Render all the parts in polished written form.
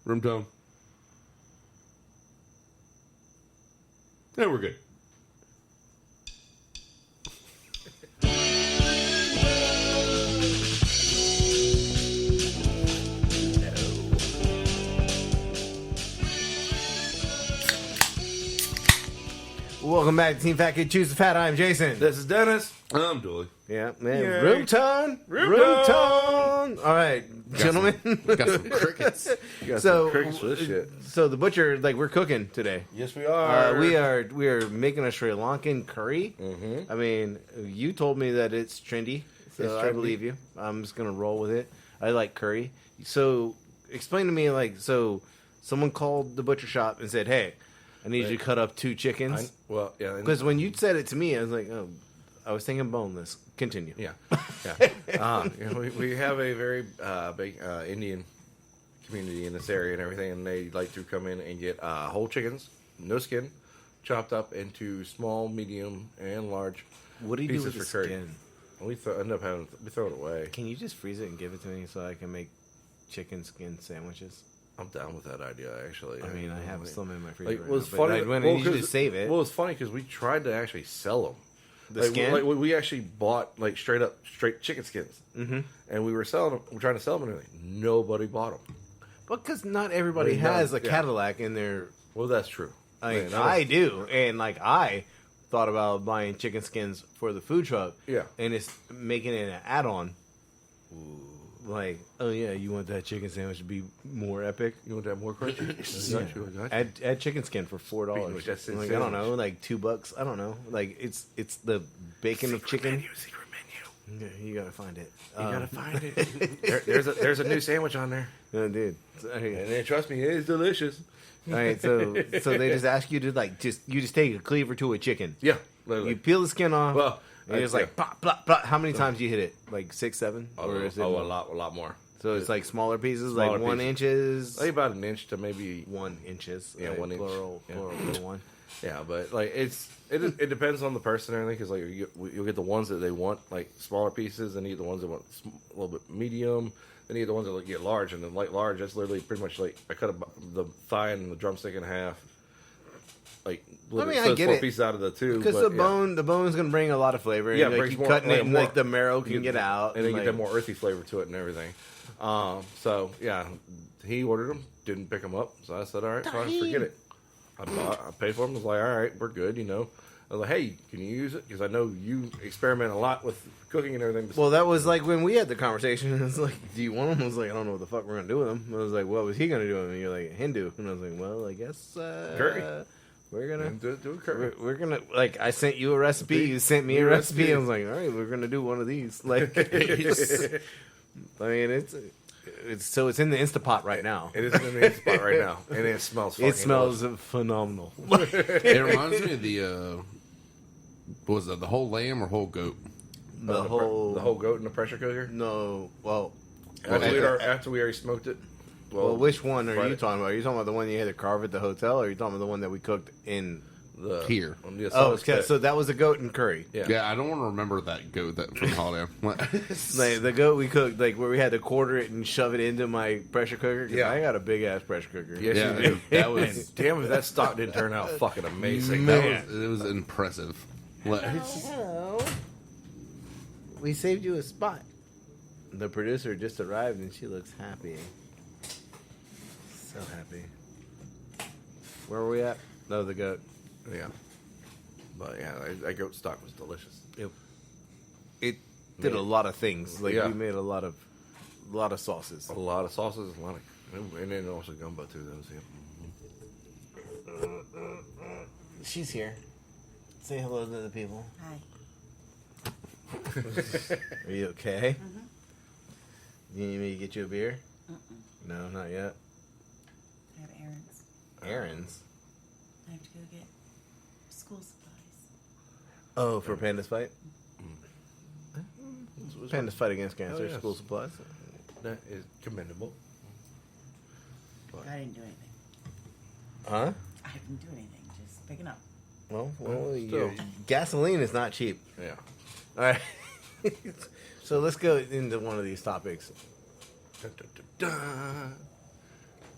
Room tone. Yeah, we're good. Welcome back to Team Fat Kid Choose the Fat. I'm Jason. This is Dennis. I'm Dooley. Yeah, man. Yay. Room tone. Room tone. All right, gentlemen. Got some crickets. You got So, some crickets for this shit. So the butcher, like, we're cooking today. Yes, we are. We are making a Sri Lankan curry. Mm-hmm. I mean, you told me that it's trendy, so It's I trendy. believe you. I'm just gonna roll with it. I like curry. So explain to me, like, so someone called the butcher shop and said, "Hey, I need you to cut up 2 chickens." Well, yeah. Because when you said it to me, I was like, "Oh, I was thinking boneless." Continue. Yeah. We have a very big Indian community in this area and everything, and they like to come in and get whole chickens, no skin, chopped up into small, medium, and large What do you do pieces with the for curry. skin? And we end up having we throw it away. Can you just freeze it and give it to me so I can make chicken skin sandwiches? I'm down with that idea, actually. I mean, I have some in my freezer. Like, Right well, it's now, funny. but when I need you to save it, Well, it's funny because we tried to actually sell them. the Like, skin. we actually bought like straight chicken skins, and we were selling them. We're trying to sell them, and everything. Nobody bought them. Because not everybody I mean, no, has a yeah. Cadillac in their. Well, that's true. Like, Man, I do, and like I thought about buying chicken skins for the food truck. Yeah. and it's making it an add-on. Like, oh yeah, you want that chicken sandwich to be more epic? You want that more crunchy? I got you. I got you. Add chicken skin for $4. That's Like, insane. I don't know, like $2. I don't know. Like it's the bacon of chicken. Secret menu. Yeah, you gotta find it. You gotta find it. There's a new sandwich on there, Oh, dude. and then, trust me, it's delicious. All right, so they just ask you to you just take a cleaver to a chicken. Yeah, You literally. peel the skin off. Well, and it's like plop, plop, plop. How many times do you hit it? Like 6, 7, or is it a more? lot more. So it's like smaller pieces, Smaller like 1 pieces. inches. Like about an inch to maybe 1 inches. Yeah, 1 inch. Plural, Yeah. plural, one. Yeah, but like it depends on the person and everything because like you'll get the ones that they want like smaller pieces, and you get the ones that want a little bit medium, then you get the ones that get large, and then like large that's literally pretty much like I cut the thigh and the drumstick in half. Like I mean, so I it's get 4 it. pieces out of the 2 because but, the bone's gonna bring a lot of flavor. Yeah, and, it like, brings you more- cutting like, it, and more- like the marrow can get out, and then you like, get that more earthy flavor to it and everything. So yeah, he ordered them, didn't pick them up, so I said, all right, fine, forget it. I paid for them. I was like, all right, we're good, you know. I was like, hey, can you use it? Because I know you experiment a lot with cooking and everything. Well, that was like when we had the conversation. It was like, "Do you want them?" I was like, "I don't know what the fuck we're gonna do with them." I was like, "What was he gonna do with them?" And you're like, "Hindu," and I was like, "Well, I guess Curry. We're gonna do a curry. we're gonna like I sent you a recipe, you sent me a recipe. I was like, all right, we're gonna do one of these. Like, I mean, it's so it's in the Instapot right now. It is in the spot right now, and it smells. It fucking smells phenomenal. It reminds me of the what was that, the whole lamb or whole goat? The whole the whole goat in the pressure cooker. no, well, After we already smoked it. well, which one are Friday. you talking about? Are you talking about the one you had to carve at the hotel, or are you talking about the one that we cooked in? The, Here. on the Oh, assault okay, so that was a goat and curry. yeah. Yeah, I don't want to remember that goat that from Holiday. Like the goat we cooked, like where we had to quarter it and shove it into my pressure cooker. 'Cause Yeah. I got a big ass pressure cooker. Yes, Yeah, you do. that was Damn, if that stock didn't turn out fucking amazing. it was impressive. Hello. We saved you a spot. The producer just arrived and she looks happy. So happy. Where were we at? No, the goat. Yeah. But yeah, that goat stock was delicious. It did a lot of things. Like Yeah. we made a lot of sauces. A lot of sauces, a lot of, and then also gumbo too. Those, She's here. Say hello to the people. Hi. Are you okay? You need me to get you a beer? No, not yet. I have errands. Errands? I have to go get school supplies. Oh, for Panda's fight? Panda's fight against cancer, yes. school supplies. That is commendable. I didn't do anything. Huh? I didn't do anything. Just picking up. Well, still. gasoline is not cheap. Yeah. All right. So let's go into one of these topics. Dun, dun, dun, dun.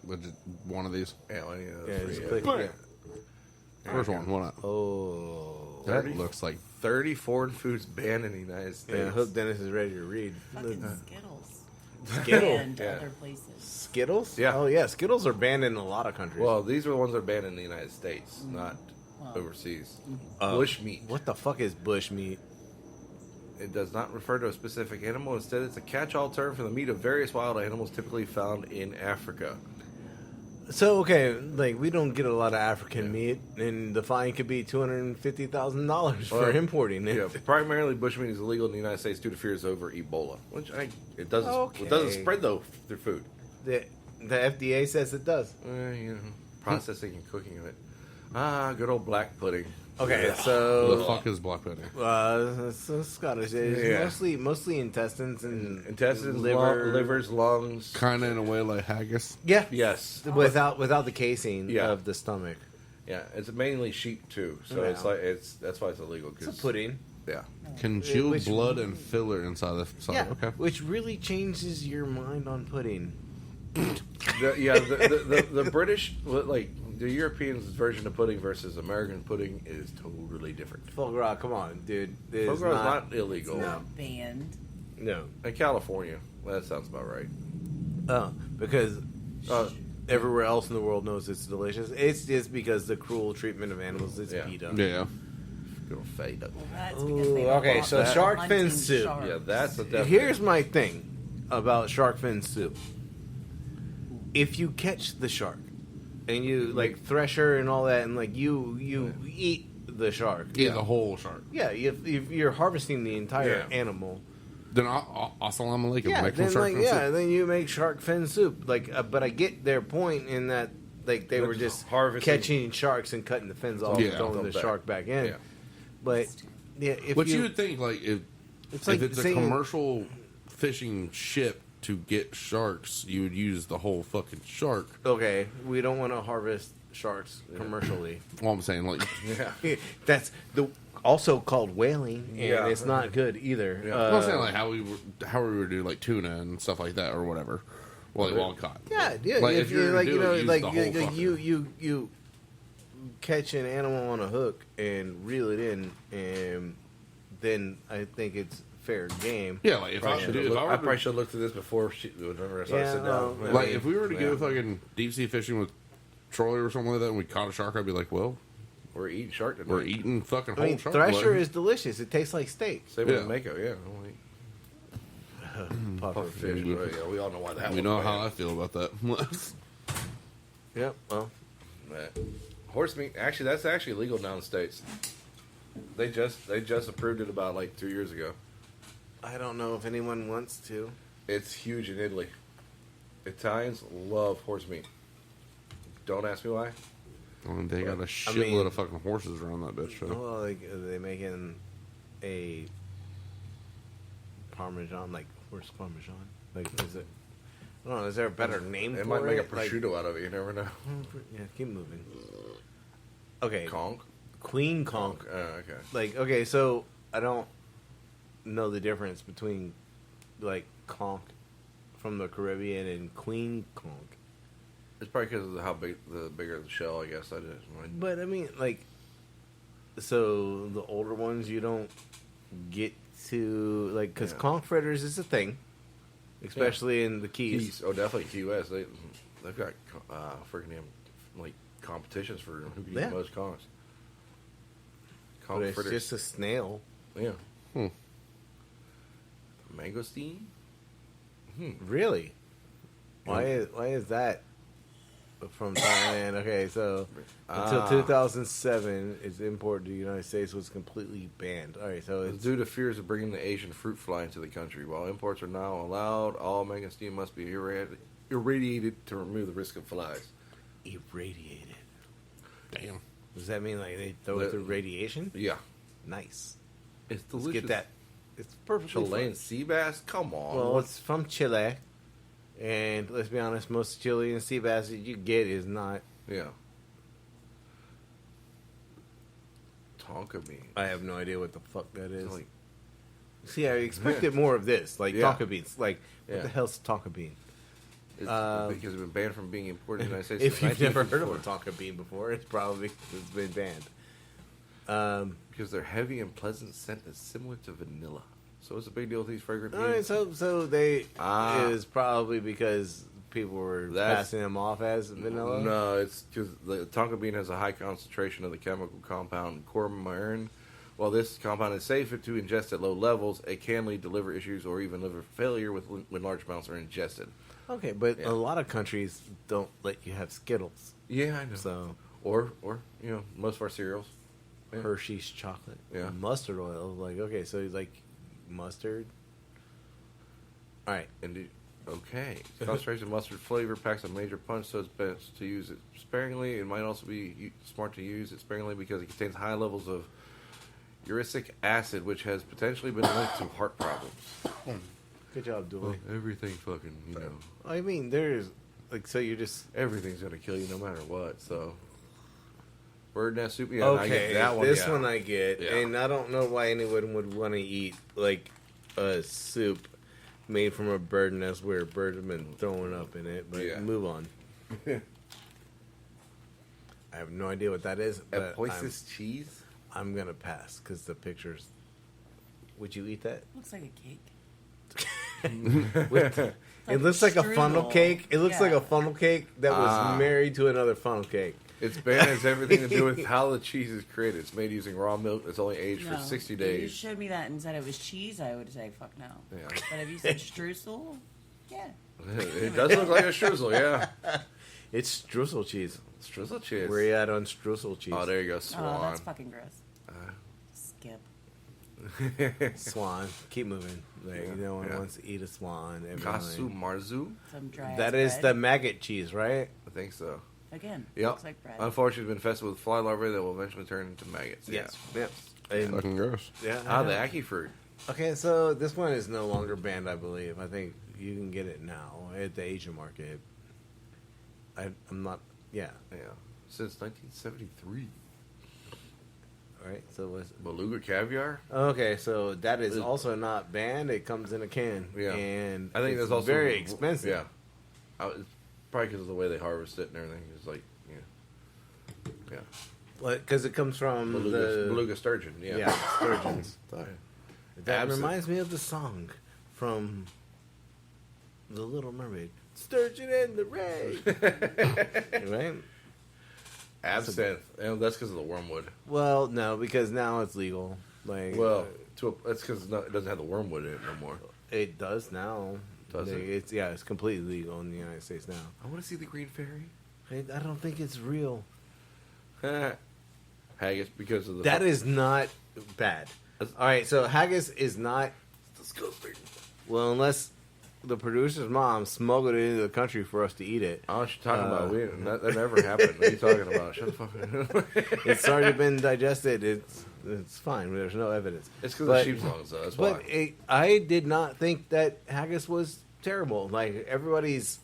Which is one of these. Yeah, any of those Yeah, three, just yeah. click. But- Yeah. First one, why not? Oh. That 30? looks like 30 foreign foods banned in the United States. Yeah, I hope Dennis is ready to read. Fucking Skittles. Skittles? And Yeah. other places. Skittles? Yeah. Oh, yeah. Skittles are banned in a lot of countries. Well, these are the ones that are banned in the United States, not Wow. overseas. Oh. Bush meat. What the fuck is bush meat? It does not refer to a specific animal. Instead, it's a catch-all term for the meat of various wild animals typically found in Africa. So, okay, like, we don't get a lot of African meat, and the fine could be $250,000 for Well, importing it. Yeah, primarily bushmeat is illegal in the United States due to fears over Ebola, which it doesn't Okay. spread though through food. The FDA says it does. You know, processing and cooking of it. Good old black pudding. Okay, the so fuck is black pudding? so Scottish. It's Yeah. mostly intestines and Intestines, liver, livers, lungs. Kind of in a way like haggis. Yeah, Yes. without the casing Yeah. of the stomach. Yeah, it's mainly sheep too, so Yeah. it's like that's why it's illegal. It's a pudding. Yeah. Congealed Which- blood and filler inside the side. Yeah, Okay. which really changes your mind on pudding. The British, like the Europeans' version of pudding versus American pudding is totally different. Foie gras, come on, dude. It Foie is gras is not illegal. No. Banned. No. In California, that sounds about right. Because everywhere else in the world knows it's delicious. It's just because the cruel treatment of animals is Yeah. PETA. Yeah. Good old fade up. Well, that's Ooh, because they okay, don't so want shark hunting fin soup. sharks. Yeah, that's a definite. Here's my thing about shark fin soup. If you catch the shark and you like thresher and all that, and like you eat the shark, Yeah, the whole shark. yeah, if you're harvesting the entire Yeah. animal, Then assalamu alaikum. yeah, Make some then shark like fin soup. then you make shark fin soup. Like, but I get their point in that like they They're were just just harvesting- catching sharks and cutting the fins off Yeah. and throwing the Back. shark back in. Yeah. But yeah, if But you you would think like if it's like it's a saying- commercial fishing ship to get sharks, you would use the whole fucking shark. okay, we don't want to harvest sharks commercially. All I'm saying, like, Yeah. That's also called whaling, and Yeah. it's not good either. Yeah. I'm not saying like how we would do like tuna and stuff like that or whatever. Well, like wild caught. yeah, Like, if if you you're like, gonna you know, do it, use like the whole fucking- you catch an animal on a hook and reel it in, and then I think it's fair game. Yeah, like if I, Probably dude, should've if I looked- were I to- probably should have looked at this before whenever I started Yeah, sitting no, down. like if we were to Yeah. go fucking deep sea fishing with Troy or something like that, and we caught a shark, I'd be like, well, We're eating shark tonight. we're eating fucking I whole mean, shark. thresher blood. is delicious. It tastes like steak. Same Yeah. with Mako, yeah. Puffer Fish, fish. well, yeah, we all know why that. we was know banned. how I feel about that. Yep. Well, But horse meat, actually, that's actually legal now in the states. They just approved it about like 2 years ago. I don't know if anyone wants to. It's huge in Italy. Italians love horse meat. Don't ask me why. And they got a shitload mean- of fucking horses around that bitch. So. Well, like, are they making a Parmesan, like horse Parmesan? Like, is it? I don't know. Is there a better name They for might make a it? Like- prosciutto out of it. You never know. yeah, keep moving. Okay, Conch. Queen Conch. Okay. Like, okay, so I don't know the difference between like conch from the Caribbean and Queen Conch. It's probably because of how big the bigger the shell. I guess I didn't. But I mean, like, so the older ones you don't get to like because Yeah. conch fritters is a thing, especially in the Keys. Keys. Oh, definitely Key West. They've got freaking damn like competitions for who can eat Yeah. the most conchs. But Conch it's fritters. just a snail. Yeah. Hmm. Mangosteen. Really? Why is that from Thailand? Okay, so until 2007, its import to the United States was completely banned. All right, so It's it's due to fears of bringing the Asian fruit fly into the country. While imports are now allowed, all mangosteen must be irradiated to remove the risk of flies. irradiated. Damn. Does that mean like they throw it through radiation? Yeah. Nice. It's Let's delicious. get that. It's perfectly Chilean fine. sea bass? Come on. Well, it's from Chile, and let's be honest, most Chilean sea bass that you get is not. yeah. Tonka bean. I have no idea what the fuck that is. Like, See, I expected more of this, like Yeah. tonka beans. Like, what Yeah. the hell's tonka bean? Because it's been banned from being imported in the United States. If since you've never heard of a 1954. Tonka bean before, it's probably because it's been banned. Because their heavy and pleasant scent is similar to vanilla. So it's a big deal with these fragrant All right, beans. so they Ah. is probably because people were passing them off as vanilla. No, it's because the tonka bean has a high concentration of the chemical compound coumarin. While this compound is safe to ingest at low levels, it can lead to liver issues or even liver failure when large amounts are ingested. Okay, but Yeah. a lot of countries don't let you have Skittles. Yeah, I know. So Or most of our cereals. Yeah. Hershey's chocolate, Yeah. mustard oil. Like, okay, so he's like mustard. All right, Indeed. Okay. Concentration of mustard flavor packs a major punch, so it's best to use it sparingly. It might also be smart to use it sparingly because it contains high levels of uric acid, which has potentially been linked to heart problems. good job, Dooley. Everything fucking, I mean, there's like, so you're just everything's going to kill you no matter what, so. Bird nest soup, yeah, I get okay. that one. This yeah. one I get, Yeah. and I don't know why anyone would want to eat like a soup made from a bird nest where a bird has been throwing up in it. But Yeah. move on. I have no idea what that is, but Apoisis cheese? I'm gonna pass because the pictures. Would you eat that? Looks like a cake. It looks like a funnel strudel. cake. It looks Yeah. like a funnel cake that was Ah. married to another funnel cake. Its ban has everything to do with how the cheese is created. It's made using raw milk that's only aged No. for 60 If you days. showed me that and said it was cheese, I would say fuck no. Yeah. But if you said streusel, yeah. It does look like a streusel, yeah. It's streusel cheese. Streusel cheese. Where you at on streusel cheese? Oh, there you go, Oh, Swan. that's fucking gross. Skip. Swan. Keep moving. Like, Yeah, no one yeah. wants to eat a swan. Kasu Marzu? Some dry That ass is the bread. maggot cheese, right? I think so. Again, Yep. looks like bread. Unfortunately, it's been infested with fly larvae that will eventually turn into maggots. Yes. Yeah. And- Fucking gross. yeah. Ah, the ackee fruit. Okay, so this one is no longer banned, I believe. I think you can get it now at the Asian market. I'm not. Yeah. Yeah. Since 1973. All right. So what's Beluga caviar? okay? So that is also not banned. It comes in a can. Yeah. And I think it's that's also very expensive. Yeah. It's probably because of the way they harvest it and everything. It's like, yeah. Because it comes from Beluga sturgeon, yeah. Yeah, sturgeons. Yeah. That Absinthe. reminds me of the song from The Little Mermaid. Sturgeon and the Ray. Right? Absinthe. And that's because of the wormwood. Well, no, because now it's legal. Like, Well, that's because it doesn't have the wormwood in it no more. it does now. Does it? It's completely legal in the United States now. I want to see the green fairy. I don't think it's real. Haggis because of the. That is not bad. All right, so haggis is not disgusting. well unless the producer's mom smuggled it into the country for us to eat it. I don't know what you're talking about. That never happened. What are you talking about? Shut the fuck up. It's already been digested. It's fine. There's no evidence. It's because But- of sheep's lungs, though. That's why. But I did not think that haggis was terrible. Like everybody's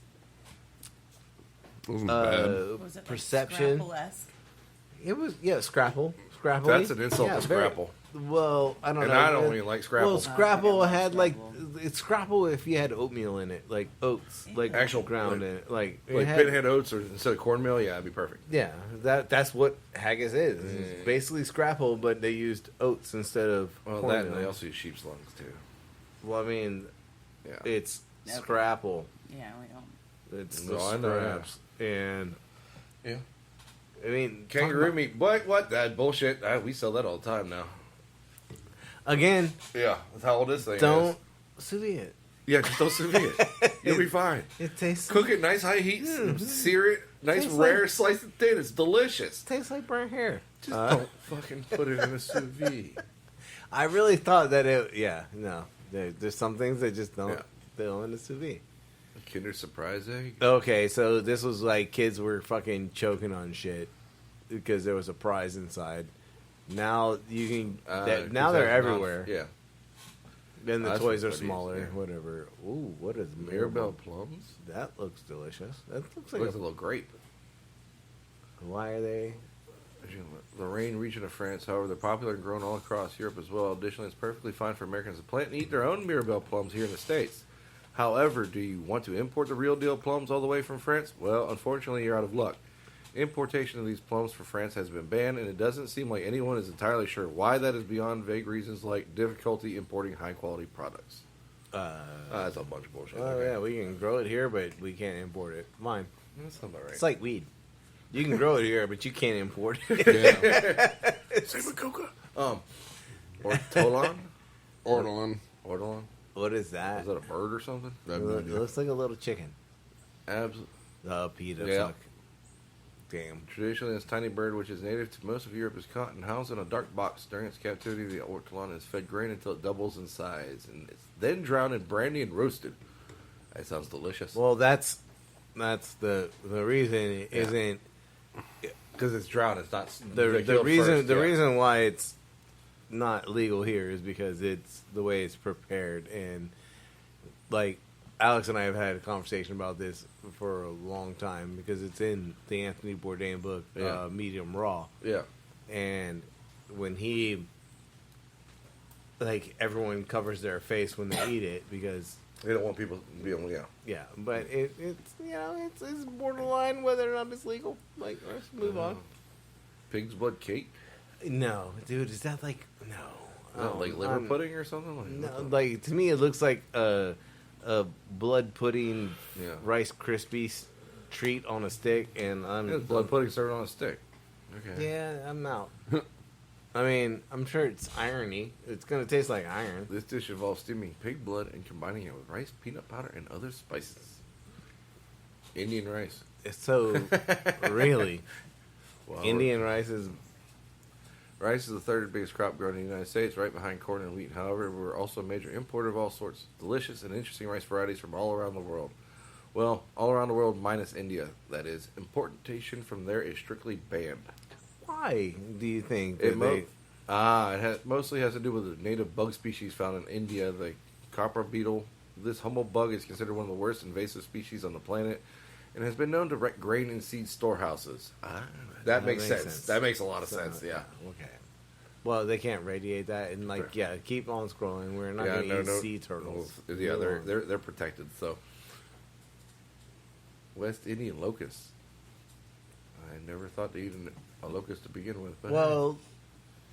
It wasn't bad. Was it perception. Like Scrapple-esque? It was Scrapple. That's an insult to very- Scrapple. Well, I don't And know. I don't even like Scrapple. Well, Scrapple I love had like Scrapple. it's Scrapple if you had oatmeal in it, like oats, like Actual ground like- in it, like it Like had- pinhead oats or instead of cornmeal, yeah, it'd be perfect. Yeah, that's what haggis is. It's basically Scrapple, but they used oats instead of Well, cornmeal. that and they also use sheep's lungs too. Well, I mean, Yeah. it's Okay. Scrapple. Yeah, we don't. It's No, the I know, yeah. scraps, and Yeah. I mean, Kangaroo meat. What? That bullshit. We sell that all the time now. again. Yeah, that's how old this thing Don't is. sous vide it. Yeah, just don't sous vide it. You'll be fine. It tastes Cook it nice high heat, sear it, nice Tastes rare like- slice of thin. It's delicious. tastes like burnt hair. Just don't fucking put it in a sous vide. I really thought that it. Yeah, no. There's some things that just don't. Yeah. They don't in the sous vide. Kinder Surprise egg. Okay, so this was like kids were fucking choking on shit because there was a prize inside. Now you can. Now they're everywhere. Yeah. Then the That's toys are what it is, smaller. yeah. Whatever. Ooh, what is Mirabelle plums. That looks delicious. That looks like Looks a little grape. Why are they? Lorraine region of France, however, they're popular and grown all across Europe as well. Additionally, it's perfectly fine for Americans to plant and eat their own Mirabelle plums here in the States. However, do you want to import the real deal plums all the way from France? Well, unfortunately, you're out of luck. Importation of these plums for France has been banned, and it doesn't seem like anyone is entirely sure why that is beyond vague reasons like difficulty importing high-quality products. That's a bunch of bullshit. Oh, yeah, we can grow it here, but we can't import it. Fine. That's not about right. It's like weed. You can grow it here, but you can't import it. Yeah. Same with coca. Ortolan? Ortolan. Ortolan? What is that? Is that a bird or something? I have It no loo- idea. it looks like a little chicken. Absolutely. The PETA Yeah. fuck. Damn. Traditionally, this tiny bird, which is native to most of Europe, is caught and housed in a dark box. During its captivity, the ortolan is fed grain until it doubles in size, and it's then drowned in brandy and roasted. That sounds delicious. Well, that's the reason it Yeah. isn't because it's drowned, it's not the reason why it's not legal here is because it's the way it's prepared, and like Alex and I have had a conversation about this for a long time because it's in the Anthony Bourdain book, Yeah. Medium Raw, Yeah, and when he like everyone covers their face when they eat it because they don't want people to be able. yeah, but it's it's borderline whether or not it's legal. Like let's move on. Pig's blood cake, No, dude, is that like no? like liver pudding or something. Like, No, like to me, it looks like a blood pudding, Yeah. Rice Krispies treat on a stick, and It's blood pudding served on a stick. Okay. Yeah, I'm out. I mean, I'm sure it's irony. It's gonna taste like iron. This dish involves steaming pig blood and combining it with rice, peanut powder, and other spices. Indian rice. It's so really Wow. Indian rice is Rice is the third biggest crop grown in the United States, right behind corn and wheat. However, we're also a major importer of all sorts delicious and interesting rice varieties from all around the world. Well, all around the world minus India, that is. Importation from there is strictly banned. why do you think It that mostly has to do with the native bug species found in India, the copra beetle. This humble bug is considered one of the worst invasive species on the planet and has been known to wreck grain and seed storehouses. That makes sense. That makes a lot of sense, yeah. Okay. Well, they can't radiate that, and like, yeah, keep on scrolling. We're not going to eat sea turtles. Yeah, Move on. they're protected. So, West Indian locusts. I never thought to eat a locust to begin with. But Well,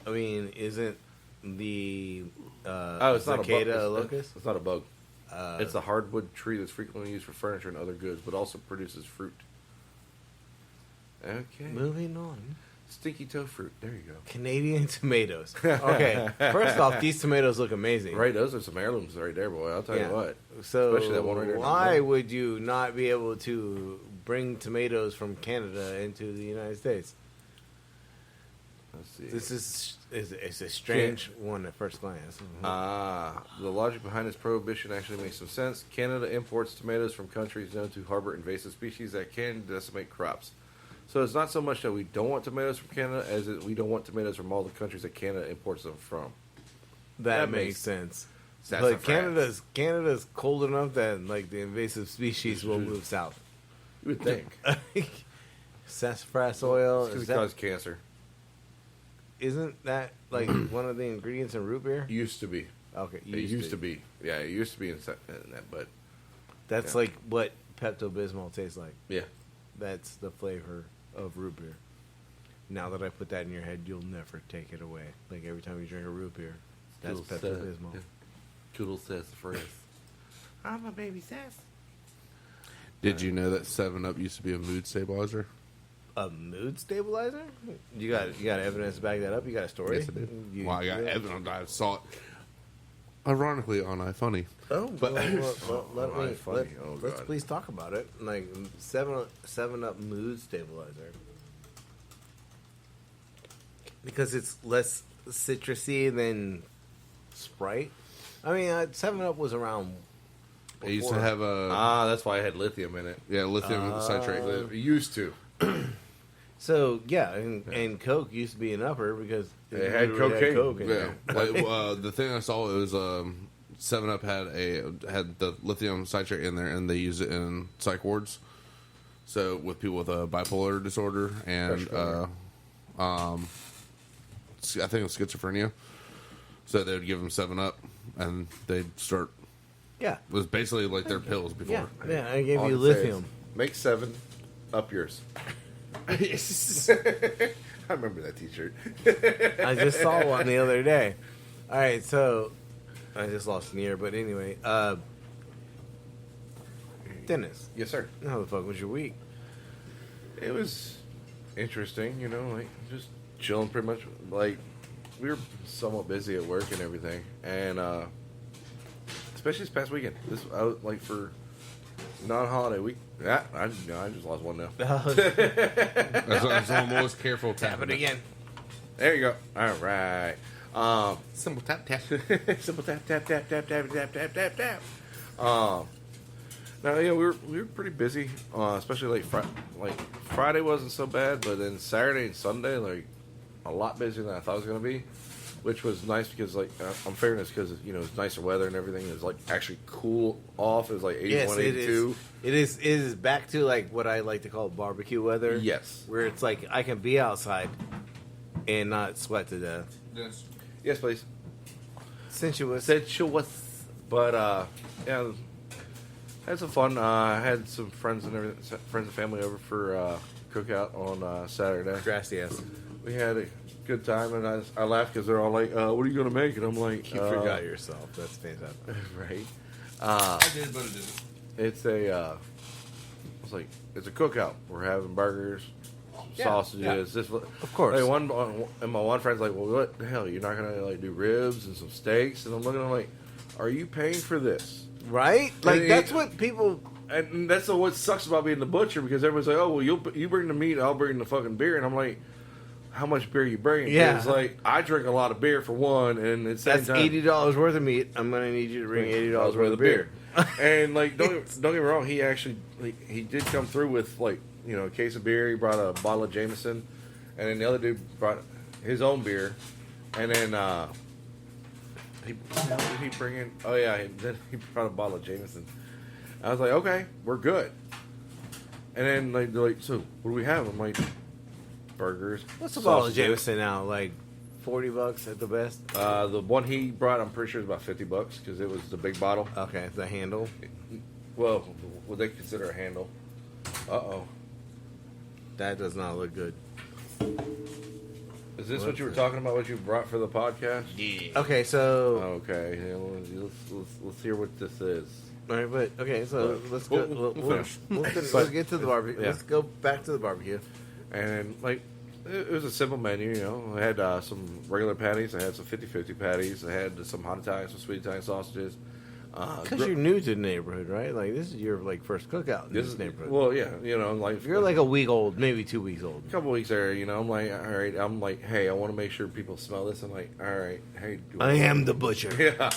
I mean, isn't the it's not a bug. cicada a locust? It's not a bug. Uh, It's a hardwood tree that's frequently used for furniture and other goods, but also produces fruit. Okay. Moving on. Stinky toe fruit. There you go. Canadian tomatoes. Okay, first off, these tomatoes look amazing. Right, those are some heirlooms right there, boy. I'll tell Yeah. you what. So Especially that one right there. why would you not be able to bring tomatoes from Canada into the United States? Let's see. This is it's a strange one at first glance. The logic behind this prohibition actually makes some sense. Canada imports tomatoes from countries known to harbor invasive species that can decimate crops. So it's not so much that we don't want tomatoes from Canada as we don't want tomatoes from all the countries that Canada imports them from. That makes sense. But Sassafras. Canada's cold enough that like the invasive species will move south. You would think. Sassafras oil Because is it causes cancer. isn't that like one of the ingredients in root beer? Used to be. Okay, It used to be. Yeah, it used to be in that, but That's yeah. like what Pepto Bismol tastes like. yeah. That's the flavor of root beer. Now that I put that in your head, you'll never take it away. Like every time you drink a root beer, that's Cool Pepto stuff. Bismol. Yeah. Coodle sassafras. I'm a baby sass. Did you know that 7-Up used to be a mood stabilizer? A mood stabilizer? You got evidence to back that up? You got a story? Yes, I did. You- Well, I got evidence. I saw it, ironically, on iFunny. Oh, But- let's funny. Oh, God. please talk about it. Like 7-Up mood stabilizer, because it's less citrusy than Sprite. I mean, 7-Up was around. It used to before. have a That's why it had lithium in it. lithium citrate. It used to. So yeah, and Coke used to be an upper because It had literally cocaine. Coke in Yeah, there. like, the thing I saw was 7-Up had the lithium citrate in there, and they use it in psych wards. So with people with a bipolar disorder and I think it was schizophrenia. So they would give them 7-Up, and they'd start Yeah. It was basically like their pills before. Yeah, I gave All you I can say lithium. is, make 7, up yours. I remember that T-shirt. I just saw one the other day. All right, so I just lost an ear, but anyway, Dennis, Yes, sir. how the fuck was your week? It was interesting, you know, like just chilling pretty much. Like we were somewhat busy at work and everything, and especially this past weekend. I was like for non-holiday week. Yeah, I just lost one now. That's why I'm always careful tapping Tap it again. There you go. All right. Simple tap tap. Simple tap tap tap tap tap tap tap tap tap. Now yeah, we were pretty busy, especially like Friday wasn't so bad, but then Saturday and Sunday like a lot busier than I thought it was gonna be, which was nice because like I'm figuring it's because you know it's nicer weather and everything. It's like actually cool off. It was like 81, Yes, 82. It is back to like what I like to call barbecue weather. Yes. Where it's like I can be outside and not sweat to death. Yes. Yes, please. Sensuous. But yeah, had some fun. I had some friends and family over for cookout on Saturday. Gracias. We had a good time, and I laughed because they're all like, "What are you gonna make?" And I'm like, You forgot yourself. That's fantastic. right." I did, but it didn't. It's it's a cookout. We're having burgers, Yeah, sausages. yeah. This, Of course. Like and my one friend's like, "Well, what the hell? You're not gonna like do ribs and some steaks?" And I'm looking at him like, "Are you paying for this?" Right? Like And that's what people. And that's what sucks about being the butcher because everyone's like, "Oh, well, you bring the meat, I'll bring the fucking beer," and I'm like, "How much beer you bringing?" Yeah. It's like I drink a lot of beer for one, and it's That's $80 worth of meat. I'm gonna need you to bring $80 worth of beer. And like, don't get me wrong, he actually he did come through with like you know a case of beer. He brought a bottle of Jameson, and then the other dude brought his own beer, and then what did he bring in? Oh yeah, then he brought a bottle of Jameson. I was like, okay, we're good. And then like they're like, so what do we have? I'm like, burgers. What's a bottle of sausages. Jameson now? Like $40 at the best. The one he brought, I'm pretty sure is about $50 because it was the big bottle. Okay, the handle. Well, what they consider a handle. Uh-oh. That does not look good. Is this what you were talking about, what you brought for the podcast? Yeah. Okay, so Okay, yeah, let's hear what this is. all right, but okay, so let's go. we'll finish. Let's get to the barbecue. Yeah. Let's go back to the barbecue. And, like, it was a simple menu, you know. I had some regular patties. I had some 50-50 patties. I had some hot Italian, some sweet Italian sausages. Because you're new to the neighborhood, right? Like this is your like first cookout in this neighborhood. Well, yeah, you know, like You're like a week old, maybe 2 weeks old. a couple weeks there, you know. I'm like, all right. I'm like, hey, I want to make sure people smell this. I'm like, all right, hey, I am the butcher. Yeah,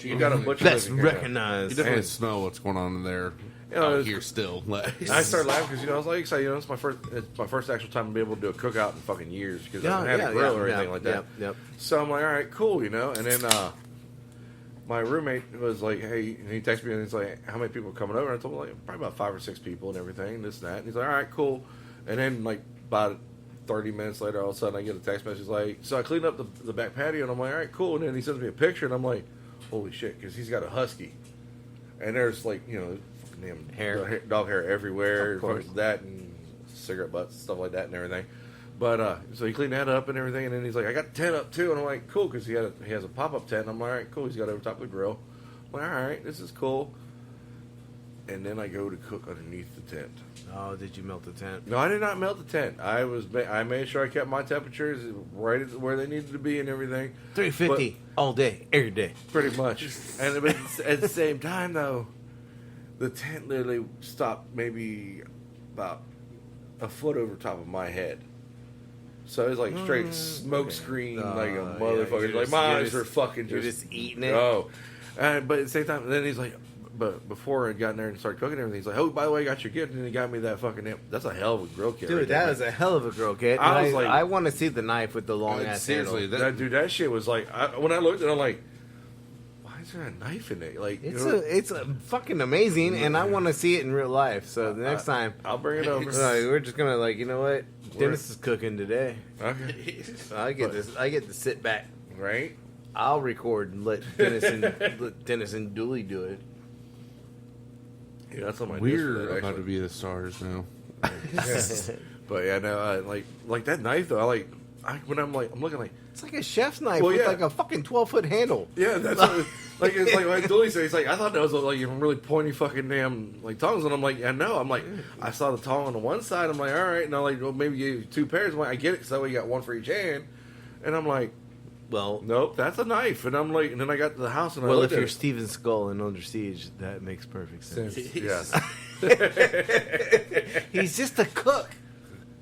you got a butcher. That's living here now. recognized. You definitely And- smell what's going on in there You know, out it's- here still. Like, And I started laughing because you know I was like excited. You know, it's my first actual time to be able to do a cookout in fucking years because I haven't had a grill or anything like that. Yep. So I'm like, all right, cool, you know. And then my roommate was like, hey, and he texted me and he's like, how many people are coming over? And I told him like probably about 5 or 6 people and everything, this and that. And he's like, all right, cool. And then like about 30 minutes later, all of a sudden I get a text message like, so I cleaned up the back patio, and I'm like, all right, cool. And then he sends me a picture, and I'm like, holy shit, because he's got a husky, and there's like you know fucking damn dog hair everywhere, Of course. fucking that and cigarette butts, stuff like that, and everything. But so he cleaned that up and everything, and then he's like, I got the tent up too, and I'm like, cool, because he has a pop up tent. And I'm like, all right, cool. He's got it over top of the grill. I'm like, all right, this is cool. And then I go to cook underneath the tent. Oh, did you melt the tent? No, I did not melt the tent. I made sure I kept my temperatures right at where they needed to be and everything. 350 all day, every day. Pretty much. And but at the same time, though, the tent literally stopped maybe about a foot over top of my head. So it was like straight smoke screen, like a motherfucker. you're Like just- my you're eyes just- were fucking you're just eating it. Oh, but at the same time, then he's like, but before I got in there and started cooking everything, he's like, oh, by the way, I got your gift, and then he got me that fucking. That's a hell of a grill kit, Dude, right that there, was a hell of a grill kit. I And was like- I want to see the knife with the long ass seriously, handle. that shit was like, when I looked at it, I'm like, why is there a knife in it? Like, It's a fucking amazing, and I want to see it in real life. So the next time, I'll bring it over. we're just gonna like, you know what? Dennis is cooking today. Okay, So I get to sit back. right? I'll record and let Dennis and Dooley do it. Yeah, that's on my We're list, about to be the stars now. But yeah, no, I like that knife though. When I'm looking like. It's like a chef's knife Well, with yeah. like a fucking 12-foot handle. Yeah, that's what, like it's like Dooley said. He's like, I thought that was like really pointy fucking damn like tongs, and I'm like, yeah, no. I'm like, I saw the tong on the one side. I'm like, all right, and I'm like, well, maybe you give 2 pairs. I'm like, I get it, so we got one for each hand, and I'm like, Well, nope, that's a knife, and I'm like, and then I got to the house and I well, looked if at you're it. Steven Skull in Under Siege, that makes perfect sense. Yes, He's just a cook.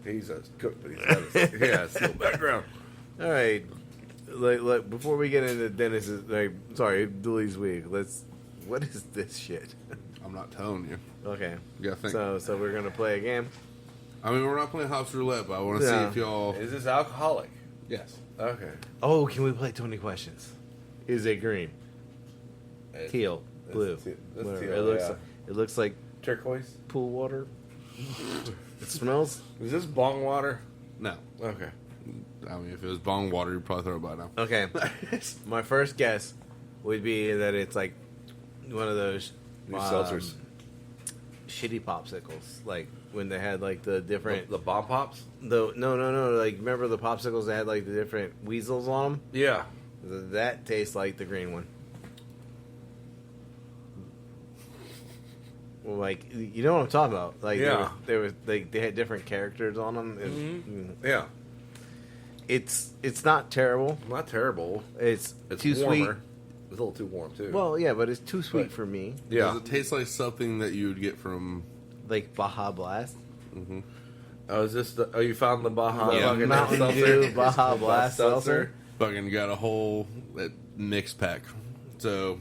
he's a cook, but he's got a still background. All right, like before we get into Dennis's, Dooley's week. What is this shit? I'm not telling you. Okay, You gotta think. so we're gonna play a game. I mean, we're not playing house roulette, but I want to Yeah. see if y'all. Is this alcoholic? Yes. Okay. Oh, can we play 20 questions? Is it green, teal, That's blue? that's Whatever. teal, It looks like turquoise. pool water. It smells. Is this bong water? No. Okay. I mean, if it was bong water, you'd probably throw it by now. Okay. My first guess would be that it's like one of those These seltzers. shitty popsicles, like when they had like the different. The bomb pops? No. Like remember the popsicles that had like the different weasels on them? Yeah. That tastes like the green one. Well, like you know what I'm talking about? Like Yeah. they had different characters on them. And, Yeah. It's not terrible. Not terrible. It's too warmer. sweet. It's a little too warm too. Well, yeah, but it's too sweet But- for me. yeah. Does it taste like something that you would get from? Like Baja Blast. Oh, is this the? Oh, you found the Baja Yeah. fucking Mountain seltzer? Dew Baja Blast seltzer. Fucking got a whole mix pack. So,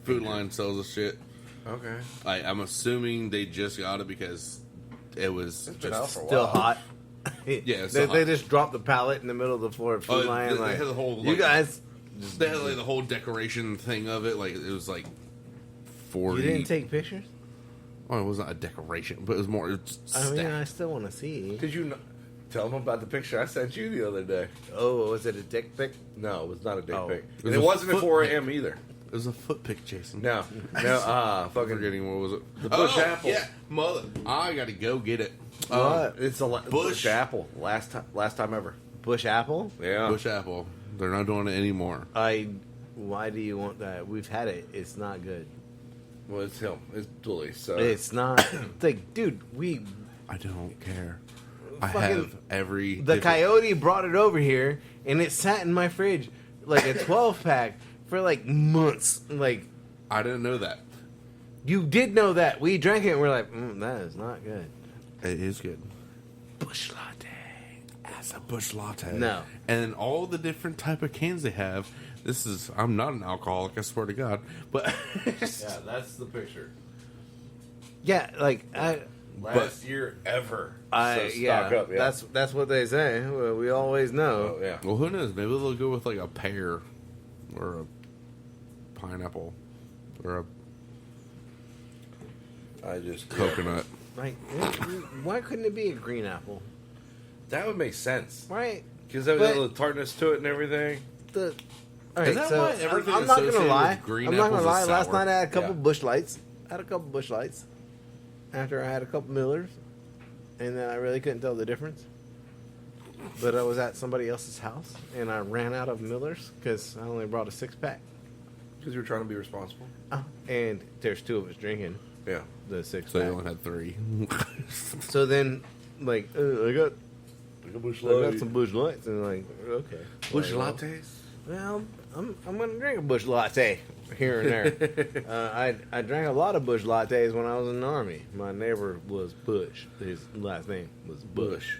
Food Line sells this shit. Okay. I'm assuming they just got it because it was been out just. for a Still while. hot. Yeah, it's they, still they hot. just dropped the pallet in the middle of the floor at Food Lion. they Like, had the whole, you like- guys, They had like the whole decoration thing of it. Like it was like 40. you didn't take pictures? Oh, it wasn't a decoration, but it was more. It was I mean, stacked. I still want to see. Did you tell them about the picture I sent you the other day? Oh, was it a dick pic? No, it was not a dick Oh. pic. It And was it a wasn't at foot 4 pic. a.m. either. It was a foot pick, Jason. No. I'm Fucking. forgetting what was it? The bush apple. Yeah, mother. I gotta go get it. What? It's a bush apple. Last time ever. Bush apple? Yeah. Bush apple. They're not doing it anymore. Why do you want that? We've had it. It's not good. Well, it's him. It's Dooley. So It's not. It's like, dude, I don't care. I Fucking- have every. the different- coyote brought it over here, and it sat in my fridge like a 12-pack for like months. Like, I didn't know that. you did know that. We drank it, and we're like, that is not good. It is good. Bush latte. As a bush latte. No. And all the different type of cans they have. This is. I'm not an alcoholic. I swear to God. But yeah, that's the picture. Yeah, like Last year ever. I So yeah, stock up, yeah. that's what they say. Well, we always know. Oh, yeah. well, who knows? Maybe they'll go with like a pear or a pineapple or a I just coconut. Like, why couldn't it be a green apple? That would make sense Right? because there was But- a little tartness to it and everything. The all right, that so why everything I'm not gonna associated lie. with green I'm not gonna apples lie. is Last sour? night I had a couple Yeah. bush lights. I had a couple bush lights after I had a couple Millers, and then I really couldn't tell the difference. But I was at somebody else's house, and I ran out of Millers because I only brought a 6-pack. Because you were trying to be responsible. And there's 2 of us drinking Yeah. the 6-pack. So you only had 3. So then, like, I got Bush some bush lights, and like, okay, Bush Like, lattes. Well, I'm gonna drink a bush latte here and there. I drank a lot of bush lattes when I was in the army. My neighbor was Bush. His last name was Bush.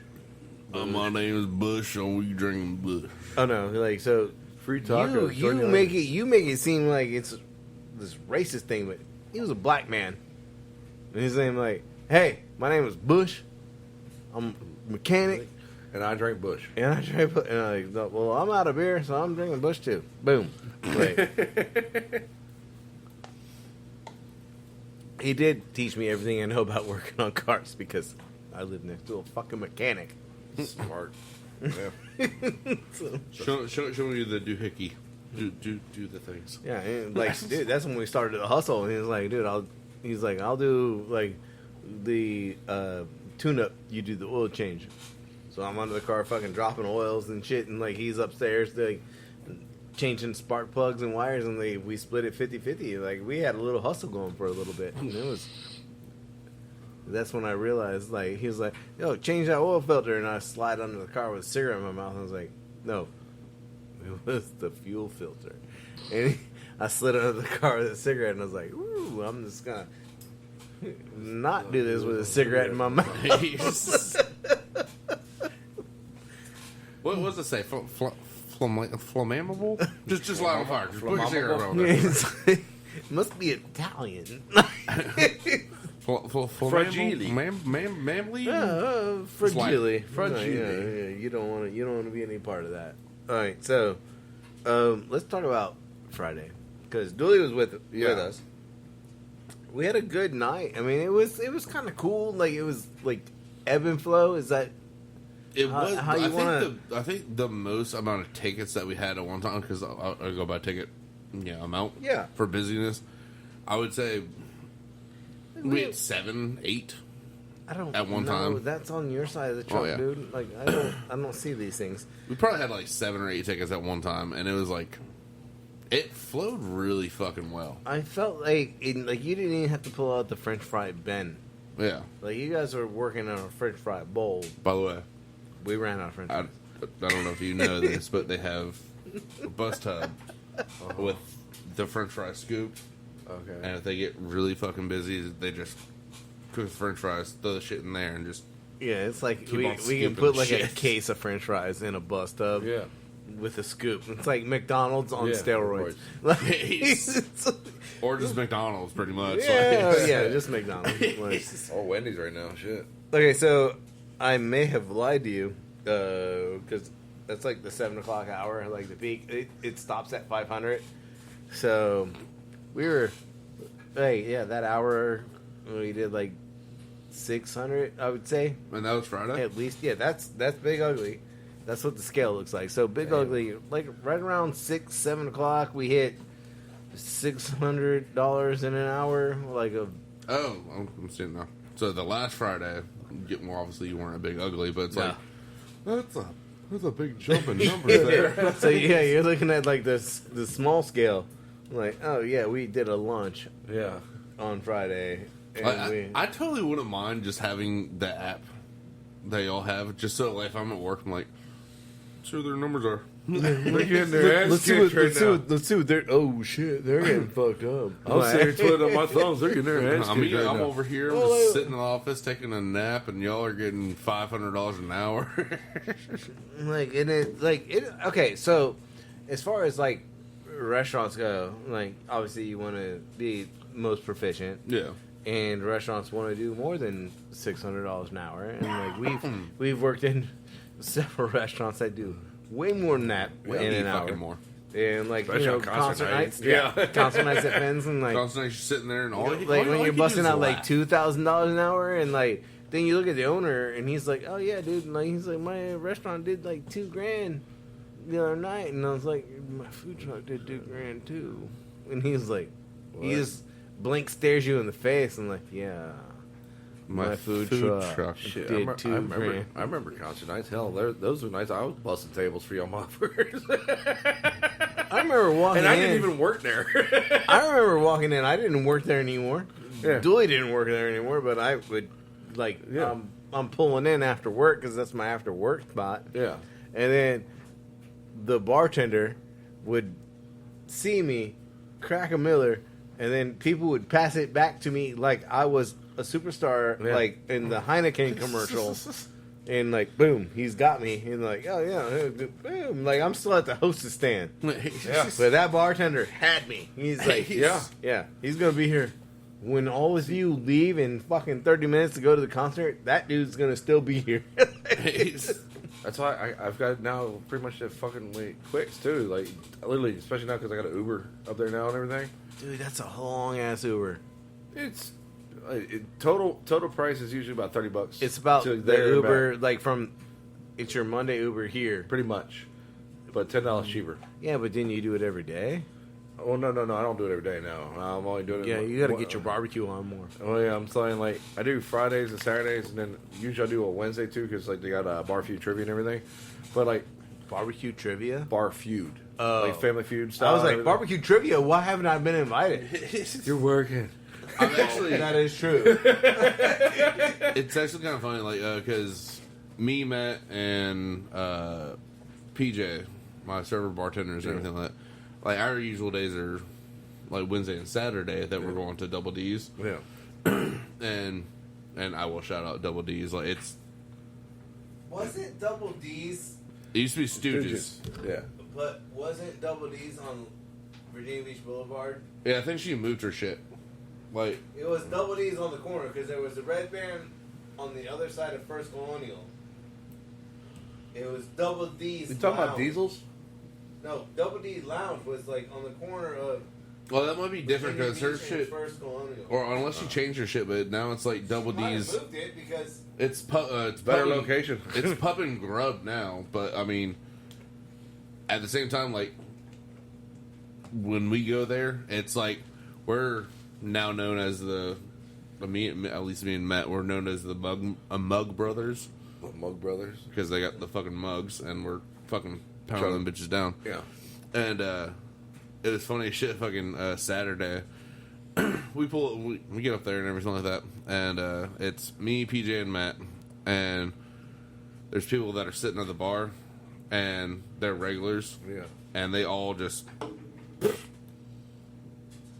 My name is Bush, and we drinking Bush. Oh no, like so. Free tacos. You make it seem like it's this racist thing, but he was a black man. And his name like, hey, my name is Bush. I'm a mechanic. And I drank Bush. And I drank, and I thought, well, I'm out of beer, so I'm drinking Bush too. Boom. Wait. He did teach me everything I know about working on cars because I live next to a fucking mechanic. Smart. Yeah. So, Show me the doohickey. Do the things. Yeah, and like, dude, that's when we started the hustle. And he was like, dude, I'll do like the tune-up. You do the oil change. So I'm under the car, fucking dropping oils and shit, and like he's upstairs, like changing spark plugs and wires, and we split it 50-50. Like we had a little hustle going for a little bit. And it was. That's when I realized, like, he was like, yo, change that oil filter, and I slide under the car with a cigarette in my mouth. I was like, no, it was the fuel filter. And I slid under the car with a cigarette, and I was like, ooh, I'm just gonna not do this with a cigarette in my mouth. What was it say? Flammable? Just light on fire. Just put your cigarette on It must be Italian. Fragile. Mamly? Fragile. Fragile. Yeah, you don't want to be any part of that. All right, so let's talk about Friday because Dooley was with us. We had a good night. I mean, it was kind of cool. Like it was like ebb and flow. Is that It was. how you want I think the most amount of tickets that we had at one time, because I go by ticket, amount. Yeah. For busyness, I would say we had 7, 8. I don't at one know. time. That's on your side of the truck, Oh, yeah. dude. Like I don't see these things. We probably had like 7 or 8 tickets at one time, and it was like it flowed really fucking well. I felt like you didn't even have to pull out the French fry bin. Yeah. Like you guys were working on a French fry bowl. By the way, We ran out of French I fries. don't know if you know this, but they have a bus tub with the French fry scoop. Okay. And if they get really fucking busy, they just cook the French fries, throw the shit in there, and just Yeah, it's like Keep we on can scooping put like a shit. case of French fries in a bus tub. Yeah. With a scoop. It's like McDonald's on Yeah, steroids. steroids. Or just McDonald's, pretty much. yeah, Like, yeah, just McDonald's. Like, Or Wendy's right now. Shit. okay, so I may have lied to you because that's like the 7 o'clock hour, like the peak. It stops at 500. So we were, that hour we did like 600, I would say. And that was Friday? At least, yeah, that's Big Ugly. That's what the scale looks like. So Big Ugly, like right around 6, 7 o'clock, we hit $600 in an hour. Like a Oh, I'm seeing now. So the last Friday, obviously you weren't a Big Ugly, but it's No. like, that's a big jump in numbers there. So yeah, you're looking at like the small scale. Like, oh yeah, we did a lunch Yeah. on Friday. And I totally wouldn't mind just having the app that y'all have, just so like, if I'm at work, I'm like, sure their numbers are. They're getting their ass let's see kicked right now. let's see what they're. Oh shit, they're getting fucked up. I'm sitting here twiddling my thumbs. They're getting their ass I kicked mean, right I'm now. over here, I'm Oh, just sitting in the office taking a nap, and y'all are getting $500 an hour. Okay, so as far as like restaurants go, like obviously you want to be most proficient. Yeah. And restaurants want to do more than $600 an hour, and like we've worked in several restaurants that do way more than that in an hour. Fucking more. And like Especially on concert nights, Yeah. concert nights at Penn's, and like Constantly you're sitting there and all like when you're busting out like $2,000 an hour, and like then you look at the owner and he's like, oh yeah, dude, and like he's like, my restaurant did like $2,000 the other night, and I was like, my food truck did $2,000 too, and he's like, he just blink stares you in the face and like, yeah, my food truck Shit, did I $2,000. remember concert nights. Hell, those were nights I was busting tables for y'all motherfuckers. I remember walking and I in. didn't even work there. I remember walking in. I didn't work there anymore. Yeah. Dooley didn't work there anymore, but I would, like, Yeah. I'm pulling in after work because that's my after work spot. Yeah. And then the bartender would see me crack a Miller, and then people would pass it back to me like I was a superstar, Yeah. like in the Heineken commercial. And like, boom, he's got me. And like, oh yeah, boom. Like I'm still at the hostess stand. Yeah. But that bartender had me. He's like, Yeah. yeah, he's gonna be here. When all of you leave in fucking 30 minutes to go to the concert, that dude's gonna still be here. That's why I've got now pretty much that fucking like quicks too. Like literally, especially now because I got an Uber up there now and everything. Dude, that's a long ass Uber. It's total price is usually about $30. It's about to the there and Uber, back. like from, it's your Monday Uber here. Pretty much. but $10 cheaper. Yeah, but then you do it every day. Oh no, I don't do it every day now. I'm only doing it. Yeah, you got to get your barbecue on more. Oh yeah, I'm saying like I do Fridays and Saturdays, and then usually I do a Wednesday too because like they got bar feud trivia and everything. But like barbecue trivia, bar feud, like Family Feud style. I was like barbecue trivia. Why haven't I been invited? You're working. I'm actually That is true. it's actually kind of funny, like because me, Matt, and PJ, my server bartenders, and everything like that. Like our usual days are like Wednesday and Saturday that we're going to Double D's. Yeah. and I will shout out Double D's. Like Was it Double D's? it used to be Stooges. Yeah. But wasn't Double D's on Virginia Beach Boulevard? Yeah, I think she moved her shit. Like It was Double D's on the corner because there was the Red Baron on the other side of First Colonial. It was Double D's. You talking about Lounge. Diesels? No, Double D's Lounge was like on the corner of. well, that might be different Virginia because her Beach and shit, First Colonial. or unless she changed her shit, but now it's like Double Might have D's. moved it because It's it's Better Pup and- location. It's Pup and Grub now, but I mean, at the same time, like when we go there, it's like we're now known as at least me and Matt, we're known as the Mug Brothers Mug Brothers. because they got the fucking mugs and we're fucking pounding them bitches down. Yeah. And it was funny as shit. Fucking Saturday, we get up there and everything like that, and it's me, PJ, and Matt, and there's people that are sitting at the bar, and they're regulars, Yeah. and they all just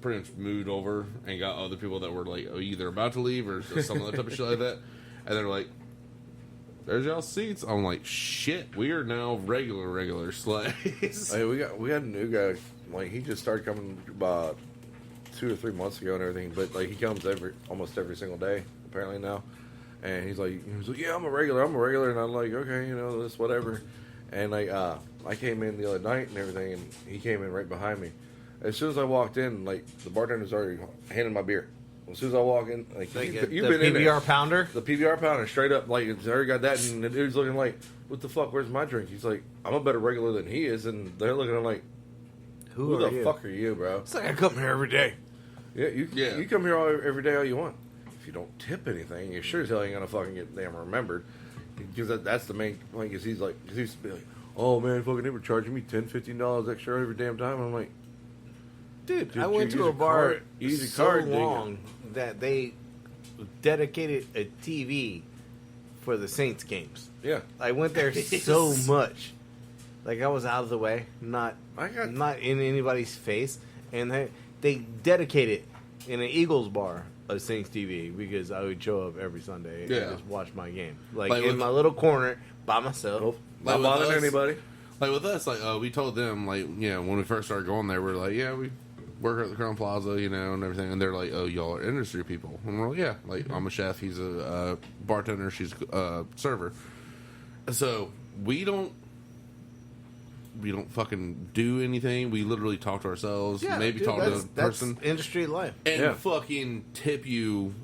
pretty much moved over and got other people that were like either about to leave or some other type of shit like that, and they're like, "There's y'all seats." I'm like, "Shit, we are now regular slaves." Hey, we got a new guy. Like he just started coming about 2 or 3 months ago and everything. But like he comes almost every single day apparently now. And he's like, "Yeah, I'm a regular," and I'm like, "Okay, you know, this whatever." And like I came in the other night and everything, and he came in right behind me. As soon as I walked in, like the bartender's already handing my beer. As soon as I walk in, like you've been in there. PBR pounder. The PBR pounder, straight up, like, it's already got that, and the dude's looking like, what the fuck, where's my drink? He's like, I'm a better regular than he is, and they're looking at him like, who are the you? fuck are you, bro? It's like I come here every day. Yeah, you come here every day all you want. If you don't tip anything, you sure as hell ain't gonna fucking get damn remembered. Because that's the main point, is he's like, 'cause he used to be like, oh man, fucking they were charging me $10, $15 extra every damn time. I'm like, Dude, I you went to use a a bar card- use a so card, didn't you? long that they dedicated a TV for the Saints games. yeah. I went there so much, like I was out of the way, not in anybody's face, and they dedicated in an Eagles bar a Saints TV because I would show up every Sunday and Yeah. just watch my game, like Like in with- my little corner by myself. Like Not with bothering us- anybody. Like with us, like we told them, like when we first started going there, we are like, yeah, we work at the Crown Plaza, and everything, and they're like, oh, y'all are industry people, and we're like, yeah, like I'm a chef, he's a bartender, she's a server, so we don't fucking do anything. We literally talk to ourselves, maybe dude, talk to a person, That's industry life. and fucking tip you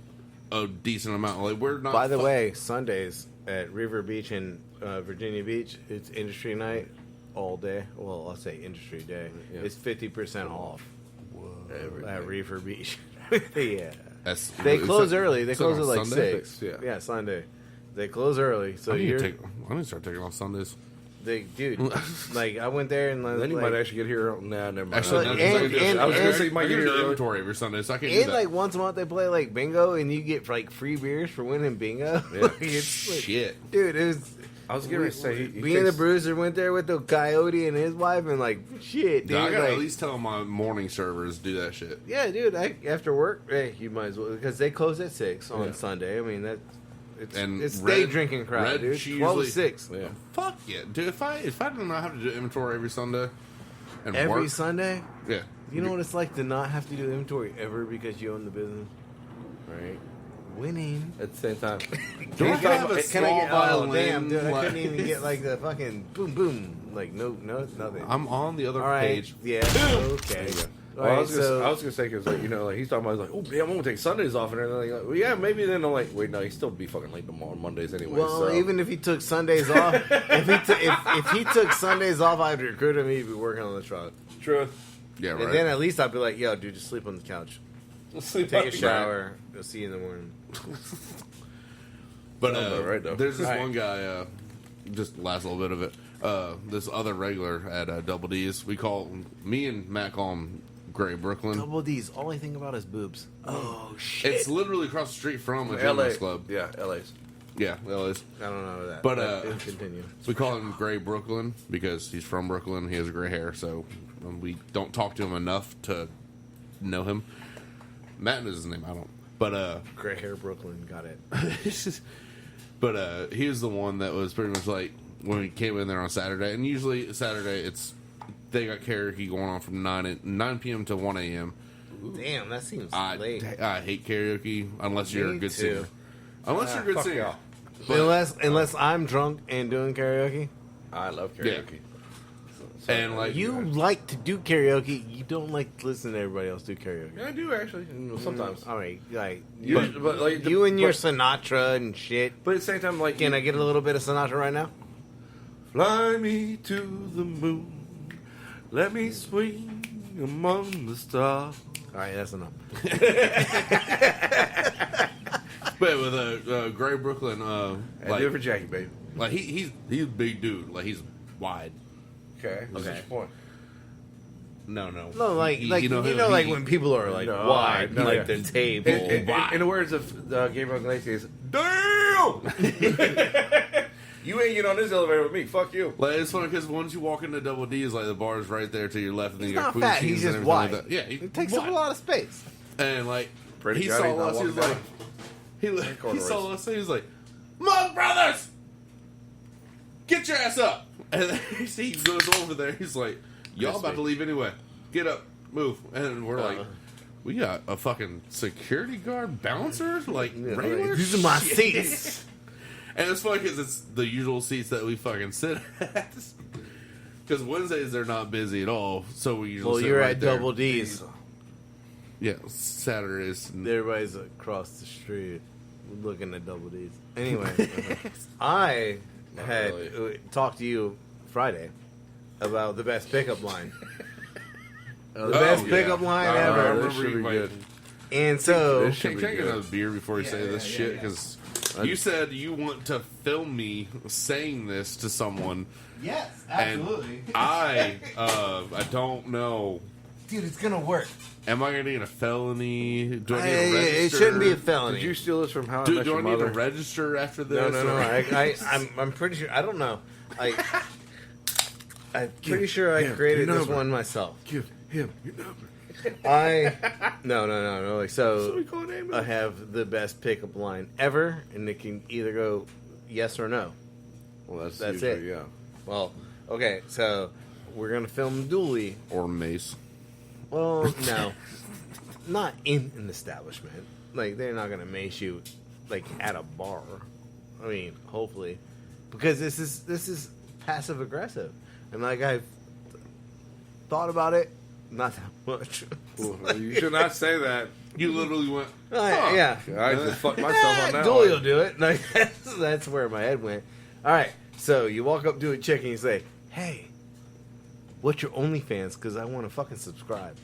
a decent amount. Like we're not. By the way, Sundays at River Beach in Virginia Beach, it's industry night all day. Well, I'll say industry day. Yeah. It's 50% off Every at day. River Beach. yeah, That's, they is close that- early. They is that close on at like Sunday? 6. Yeah. Sunday. They close early, so I need, you're to I need to start taking off Sundays. dude. Like I went there and Then you like, might actually get here. Nah, never mind. Actually, But- no, 'cause and- I can do- and- I was gonna and- say you might I get can the do- inventory every Sunday, so I can do and that. like once a month they play like bingo, and you get like free beers for winning bingo. Yeah. Like, it's like, Shit. dude, it was. I was getting ready to say, he Me and the takes- Bruiser went there with the Coyote and his wife, and like shit, dude. I gotta like, at least tell my morning servers do that shit. yeah, dude. After work, hey, you might as well because they close at 6 on Yeah. Sunday. I mean that. And It's Red- day drinking crowd, Red, dude. she 12 to usually- 6 Yeah. Fuck yeah, dude! If I didn't know how to do inventory every Sunday and every work, Sunday. yeah, You know what it's like to not have to do inventory ever because you own the business. Right. Winning. At the same time. Do I have a Can I small get? Oh violin? damn, dude! I Like- couldn't even get like the fucking boom boom. Like no, nothing. I'm on the other All right. page. Yeah. Okay. There you go. Well, I was gonna say because like like he's talking about like, oh damn, I'm gonna take Sundays off and everything. Like, well, yeah, maybe then I'm like, wait, no, he'd still be fucking late on Mondays anyway. Well, so. even if he took Sundays off, if he took Sundays off, I'd recruit him. He'd be working on the truck. Truth. Yeah, right. And then at least I'd be like, yo, dude, just sleep on the couch. Sleep Take on a the shower. Go see you in the morning. But right, though. there's this one guy, just last little bit of it. This other regular at Double D's, me and Matt call him Gray Brooklyn. Double D's. All I think about is boobs. Oh shit! It's literally across the street from a LA gentleman's club. Yeah, LA's. Yeah, LA's. I don't know that. But continue. we call him Gray Brooklyn because he's from Brooklyn. He has gray hair, so we don't talk to him enough to know him. Matt knows his name. I don't. But Gray hair Brooklyn. Got it. But he was the one that was pretty much like when we came in there on Saturday, and usually Saturday they got karaoke going on from 9 p.m. to 1 a.m. Damn, that seems late. I hate karaoke unless you're a good too. singer. Unless you're a good fuck singer. yeah. But- Unless I'm drunk and doing karaoke. I love karaoke. And like You like to do karaoke. You don't like to listen to everybody else do karaoke. Yeah, I do actually. Sometimes. All right, like But like you and your but, Sinatra and shit. but at the same time, like, Can I get a little bit of Sinatra right now? fly me to the moon, let me swing among the stars. All right, that's enough. but with Gray Brooklyn, I like, do it for Jackie, baby. like he's a big dude. Like he's wide. Okay. What's Okay. your point? No. No, like He- like like he- when people are like No, wide, no, like yeah. the table. In the words of Gabriel Iglesias, damn! You ain't get on this elevator with me. Fuck you. Like it's funny because once you walk into Double D's, like the bar is right there to your left, and then He's you got not Queen fat. Cheese He's and just everything wide. like that. Yeah, It takes up a lot of space. And like Pretty he Johnny saw not us, he was walking like, he corduroys. saw us, and he was like, "Mug brothers, get your ass up!" And then he goes over there. He's like, "Y'all about to leave anyway. Get up, move." And we're like, "We got a fucking security guard bouncer, like regular These are my shit." seats. And it's funny because it's the usual seats that we fucking sit at. Because Wednesdays they're not busy at all, so we usually. Well, sit you're right at there. Double D's. Yeah, Saturdays. Everybody's across the street looking at Double D's. Anyway, I had talked to you Friday about the best pickup line. The best pickup line I ever. remember This should you be might- good. And so, Can I get another beer before you say this shit? Because you said you want to film me saying this to someone, yes, and I don't know. dude, it's gonna work. Am I going to get a felony? Do I need to It register? shouldn't be a felony. Did you steal this from How I Do, Met do Your I need Mother? to register after this? No, no, no. or- I'm pretty sure. I don't know. I'm pretty sure I him created your this number. one myself. Give him your number. No. Like, so we call an ambulance. I have the best pickup line ever, and it can either go yes or no. Well, that's it. usually, Yeah. Well, okay, so we're gonna film dually. Or mace. Well, no, not in an establishment. Like they're not gonna mace you like at a bar. I mean, hopefully, because this is passive aggressive, and like I've thought about it, not that much. Well, you should not say that. You literally went, Yeah. I just fucked myself on that Dooley one. will do it. Like, that's where my head went. All right, so you walk up to a chick and you say, "Hey, what's your OnlyFans? Because I want to fucking subscribe."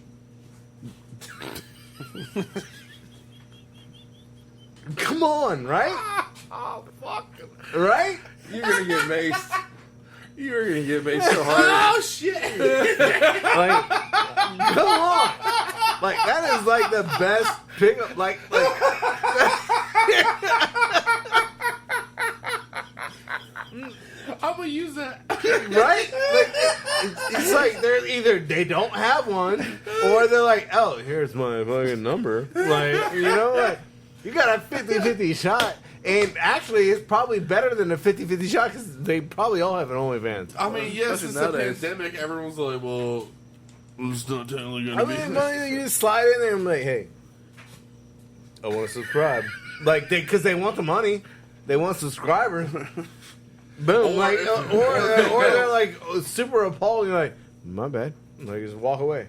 Come on, right? Oh, fuck. Right? You're going to get maced. You're going to get maced so hard. oh shit! Like, come on. Like, that is like the best pickup. Like I'm gonna use that. right? Like, it's like they're either they don't have one, or they're like, "Oh, here's my fucking number." Like, you know, like you got a 50-50 shot, and actually, it's probably better than a 50-50 shot because they probably all have an OnlyFans. I mean, yes, Especially it's a nowadays. pandemic. Everyone's like, well, it's not technically I gonna mean, be. no, you just slide in there and be like, "Hey, I want to subscribe." Like, because they want the money, they want subscribers. Boom, Or like, if- or they're like super appalled. You're like, "My bad." Like, just walk away.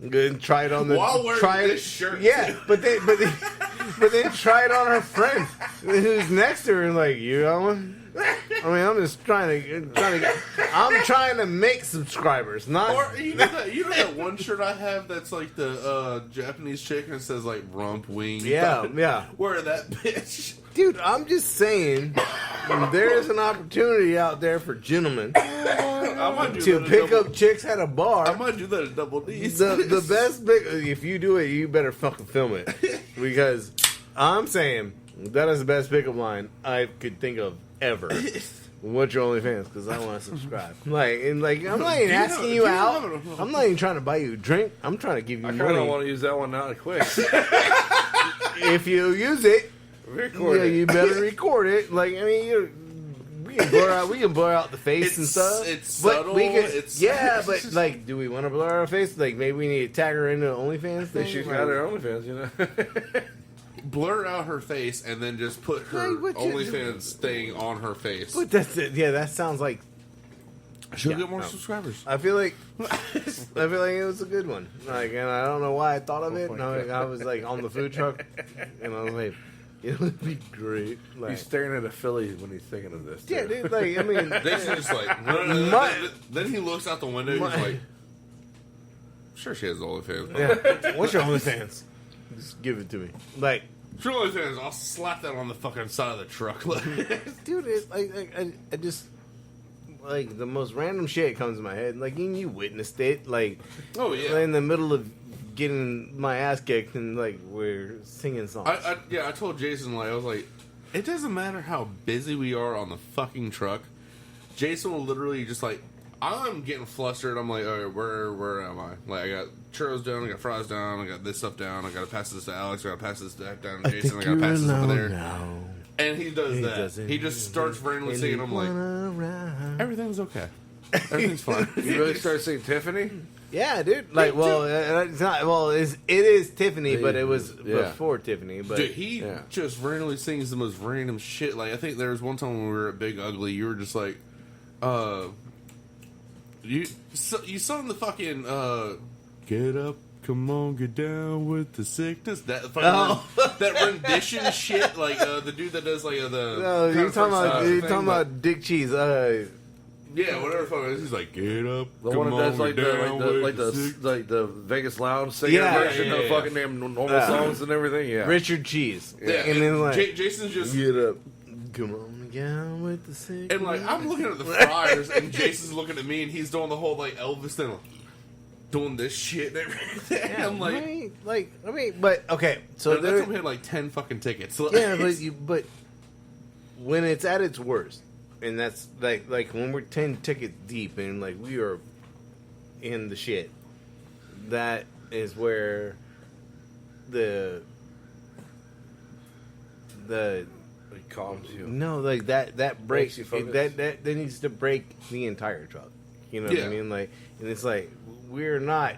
Good, and try it on the While wearing try this it, shirt, yeah. too. But then try it on her friend who's next to her and like, you know. I mean, I'm just trying to make subscribers, not. Or you know that one shirt I have that's like the Japanese chick and it says like rump wing. Yeah. Wear that bitch. Dude, I'm just saying, there is an opportunity out there for gentlemen I might do to that at pick double, up chicks at a bar. I might do that at Double D's. The best big. If you do it, you better fucking film it, because I'm saying that is the best pickup line I could think of ever. What's your OnlyFans? Because I want to subscribe. I'm not even asking you out. I'm not even trying to buy you a drink. I'm trying to give you I money. kind of want to use that one now quick. If you use it, Record it. you better record it. Like, I mean, we can blur out the face and stuff. It's but subtle. We can, It's but like, do we want to blur our face? Like, maybe we need to tag her into OnlyFans thing. She's Like, got her OnlyFans, you know. blur out her face and then just put her Like, what you- OnlyFans thing on her face. But that's it. Yeah, that sounds like. She'll Yeah, get more no. subscribers. I feel like it was a good one. Like, and I don't know why I thought of it. And I was like on the food truck, and I was like, it would be great. Like, He's staring at a Philly when he's thinking of this. yeah, too. dude. Like, I mean, Jason's just like, then he looks out the window and he's like, sure she has OnlyFans. yeah. What's your OnlyFans? Just give it to me. Like, Sure OnlyFans, I'll slap that on the fucking side of the truck. dude, it's like I just like the most random shit comes to my head. Like, you witnessed it. Like, Oh, yeah. in the middle of getting my ass kicked, and like we're singing songs. I told Jason, like, I was like, it doesn't matter how busy we are on the fucking truck. Jason will literally just like, I'm getting flustered. I'm like, all right, where am I? Like, I got churros down, I got fries down, I got this stuff down, I gotta pass this to Alex, I gotta pass this back down to Jason, I gotta pass this over there. Now. And he does He that. doesn't. He just starts randomly And singing. you I'm like, wanna ride. everything's okay. Everything's fine. You really start singing Tiffany? Yeah, dude. Like, well, it's not. Well, it is Tiffany, but it was Yeah. before Tiffany. But Dude, he Yeah. just randomly sings the most random shit. Like, I think there was one time when we were at Big Ugly, you were just like, you sung the fucking, get up, come on, get down with the sickness. That fucking, that rendition shit, like, the dude that does, like, the... no, you're talking about Dick Cheese. Yeah, whatever the fuck it is. He's like, get up, The come one that does on, like get down with the sick-" the Vegas Lounge singer Yeah, version yeah, of yeah. fucking damn normal Yeah. songs and everything. Yeah, Richard Cheese. Yeah, and then like, Jason's just... get up, come on, down with the sick. And, like, I'm looking at the fryers, and Jason's looking at me, and he's doing the whole, like, Elvis thing, like, doing this shit and everything. Yeah, I'm like... but okay. So That's there, when we had, like, 10 fucking tickets. yeah, but when it's at its worst, and that's like when we're 10 tickets deep and like we are in the shit, that is where the it calms you. no, like that breaks you focus. that needs to break the entire truck. You know what I Yeah. mean? Like, and it's like we're not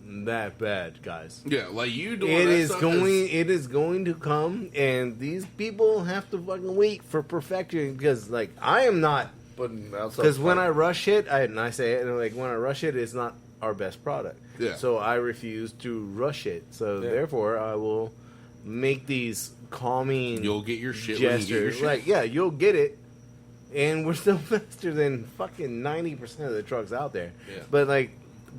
that bad, guys. Yeah, like, you doing It that is stuff going. It is going to come, and these people have to fucking wait for perfection because, like, I am not. But Because when I rush it, I say it, and like when I rush it, it's not our best product. Yeah. So I refuse to rush it. So Yeah. therefore, I will make these calming. You'll get your shit when you get your gestures. shit. Like, yeah, you'll get it, and we're still faster than fucking 90% of the trucks out there. Yeah. But like,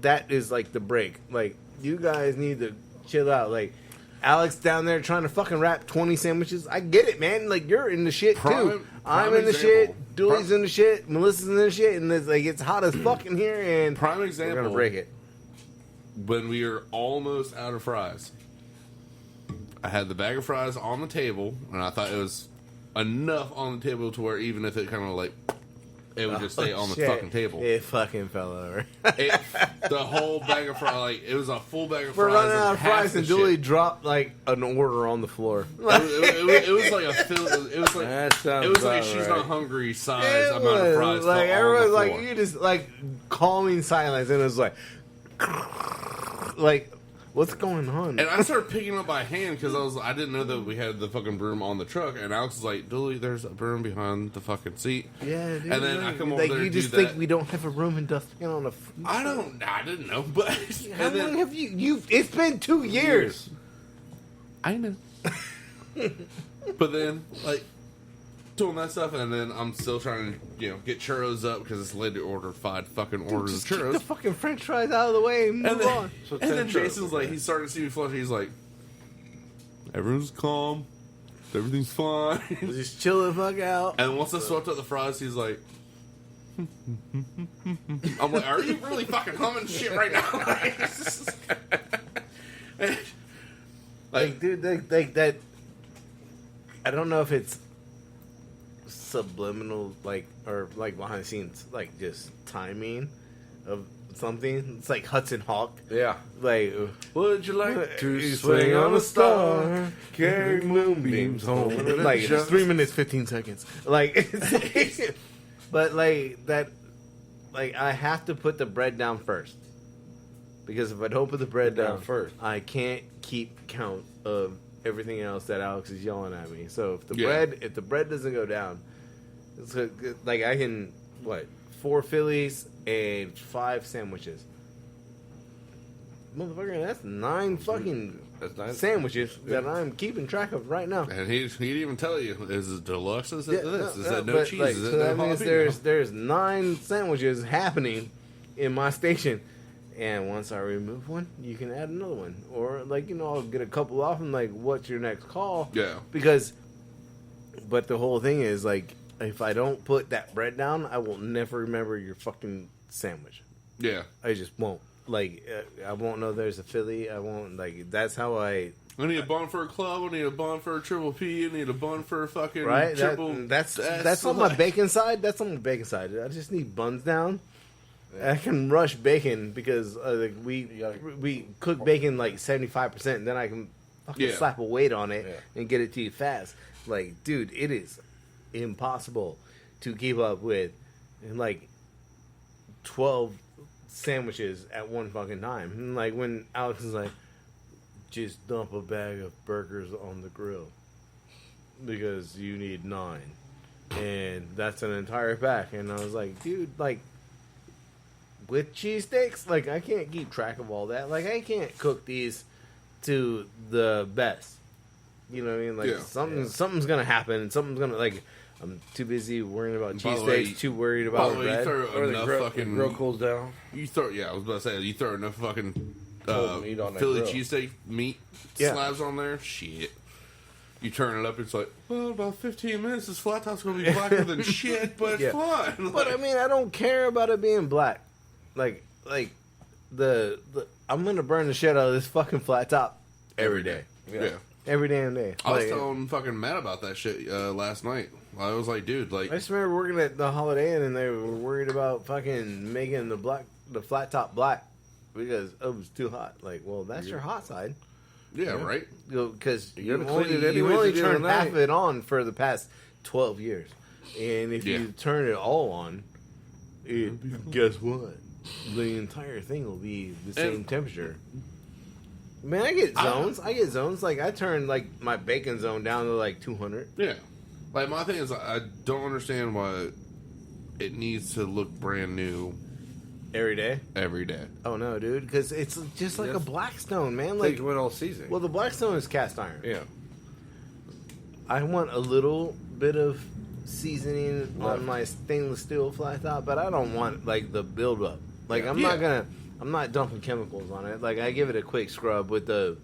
that is like the break. Like, you guys need to chill out. Like, Alex down there trying to fucking wrap 20 sandwiches. I get it, man. Like, you're in the shit too. Prime I'm in the example. shit. Dooley's in the shit. Melissa's in the shit. And it's like, it's hot as fucking here. And Prime we're example. gonna break it. When we are almost out of fries, I had the bag of fries on the table, and I thought it was enough on the table to where even if it kind of like, it would just stay on the Shit. fucking table. It fucking fell over. The whole bag of fries, like, it was a full bag of We're fries. running out of half fries, the and Dooley shit. dropped like an order on the floor. It was like a it was like That sounds it was like about she's right. not hungry size It amount of was, fries. like, fell on everyone's the like, floor. you just like calming silence, and it was like What's going on? And I started picking up by hand because I didn't know that we had the fucking broom on the truck. And Alex was like, "Dooley, there's a broom behind the fucking seat." Yeah, dude. And then I come over like, there you and just do think that. we don't have a room and dustpan on a. I didn't know, but How and then, long have you? It's been 2 years. I know. But then, like, doing that stuff, and then I'm still trying to, get churros up because this lady ordered 5 fucking orders of Just keep churros. the fucking French fries out of the way and move And then, on. So and then 10 churros, Jason's like, he's starting to see me flush. He's like, everyone's calm, everything's fine. Just chill the fuck out. And once I swept up the fries, he's like, I'm like, are you really fucking humming shit right now? Like, dude, like that. I don't know if it's subliminal, or behind the scenes, just timing of something. It's like Hudson Hawk. Yeah. Like, Would you like to you swing on a star, carry moonbeams home? like it's 3 minutes 15 seconds. Like, but like that, I have to put the bread down first, because if I don't put the bread down first, I can't keep count of everything else that Alex is yelling at me. So if the bread doesn't go down, it's like I can 4 Phillies and 5 sandwiches. Motherfucker, that's 9 fucking sandwiches that I'm keeping track of right now. And he'd even tell you, is it deluxe? Is it this? Is that no but, cheese? Like, Is it so no that means jalapeno? there's 9 sandwiches happening in my station. And once I remove one, you can add another one. Or, I'll get a couple off and, what's your next call? Yeah. But the whole thing is, if I don't put that bread down, I will never remember your fucking sandwich. Yeah. I just won't. I won't know there's a Philly. I won't, that's how I need a bun for a club. I need a bun for a triple P. I need a bun for a fucking triple. That's on my bacon side. That's on my bacon side. I just need buns down. I can rush bacon because we cook bacon 75%, and then I can fucking slap a weight on it and get it to you fast. Dude, it is impossible to keep up with 12 sandwiches at one fucking time. And when Alex is like, just dump a bag of burgers on the grill because you need 9, and that's an entire pack. And I was like, dude, with cheesesteaks, I can't keep track of all that. I can't cook these to the best. You know what I mean? Something's gonna happen, and something's gonna I'm too busy worrying about cheesesteaks, too worried about bread. You throw enough fucking grill cools down. I was about to say, you throw enough fucking meat on that Philly grill. cheesesteak meat slabs on there. Shit. You turn it up, it's about 15 minutes. This flat top's gonna be blacker than shit, but it's fun. But I mean, I don't care about it being black. The I'm gonna burn the shit out of this fucking flat top every day. Yeah. Every damn day. I was telling fucking Matt about that shit last night. I was like, dude, I just remember working at the Holiday Inn, and they were worried about fucking making the flat top black because it was too hot. Well, that's your hot side. Yeah, right? Because You you gotta clean it only anyways at the end turned of the half night. of it on for the past 12 years. And if you turn it all on, guess what? The entire thing will be the same temperature. Man, I get zones. I turn my bacon zone down to 200. Yeah. My thing is, I don't understand why it needs to look brand new Every day? every day. Oh, no, dude. Because it's just like a Blackstone, man. Take away all seasoning. Well, the Blackstone is cast iron. Yeah. I want a little bit of seasoning on my stainless steel flat top, but I don't want the build up. I'm not dumping chemicals on it. I give it a quick scrub with the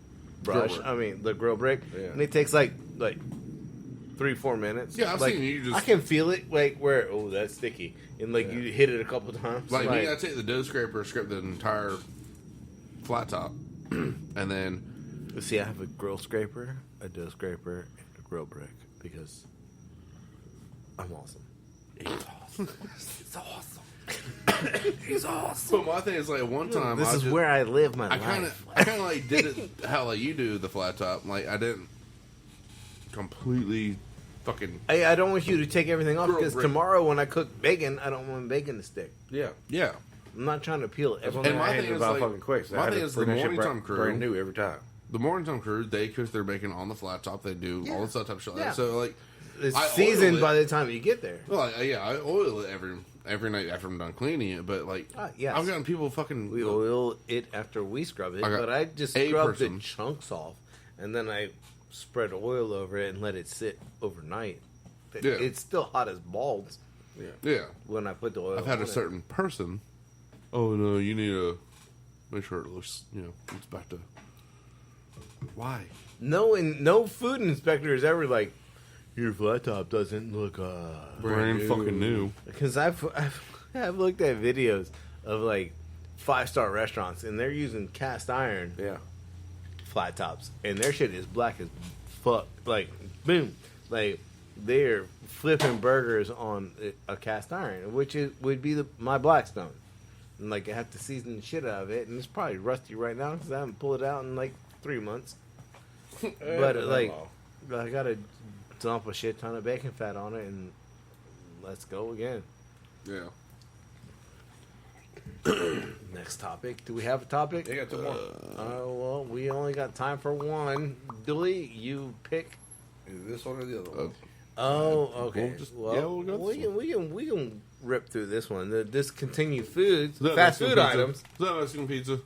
brush. The grill brick, and it takes 3-4 minutes. Yeah, I've seen you just. I can feel it where that's sticky, and you hit it a couple times. Me, I take the dough scraper, scrape the entire flat top, and then. See, I have a grill scraper, a dough scraper, and a grill brick because I'm awesome. It's awesome. He's awesome. But my thing is, one time, This is where I live my I life. kind of did it how you do the flat top. I didn't completely fucking. I don't want you to take everything off Grill because brick. tomorrow when I cook bacon, I don't want bacon to stick. Yeah. Yeah. I'm not trying to peel That's one everything. thing my I thing hated is, about like, fucking Quicks. They my had thing to is bring the that shit morning time crew. brand new every time. The morning time crew, they cook their bacon on the flat top. They do all this type of shit. Like Yeah. that. So like, It's I seasoned oil it. by the time you get there. Well, I oil it every night after I'm done cleaning it. But like, Yes. I've gotten people fucking. We oil it after we scrub it, I got but I just a scrub person. the chunks off, and then I spread oil over it and let it sit overnight. Yeah. It's still hot as balls Yeah, when I put the oil. I've had on a certain person. Oh no, you need to make sure it looks. It's back to. Why? No food inspector is ever like, your flat top doesn't look Brand fucking new. Because I've looked at videos of like 5-star restaurants and they're using cast iron Yeah. flat tops and their shit is black as fuck. Like boom, like they're flipping burgers on a cast iron, which would be my Blackstone. And like I have to season the shit out of it, and it's probably rusty right now because I haven't pulled it out in like 3 months. But like, I gotta dump a shit ton of bacon fat on it, and let's go again. Yeah. Next topic. Do we have a topic? They got 2 more. Well, we only got time for one. Dewey, you pick. Either this one or the other one. Oh, okay. We'll just- well, yeah, we'll go we this can rip through this one. The discontinued foods, Is that fast Mexican food pizza? items. Is that Mexican pizza?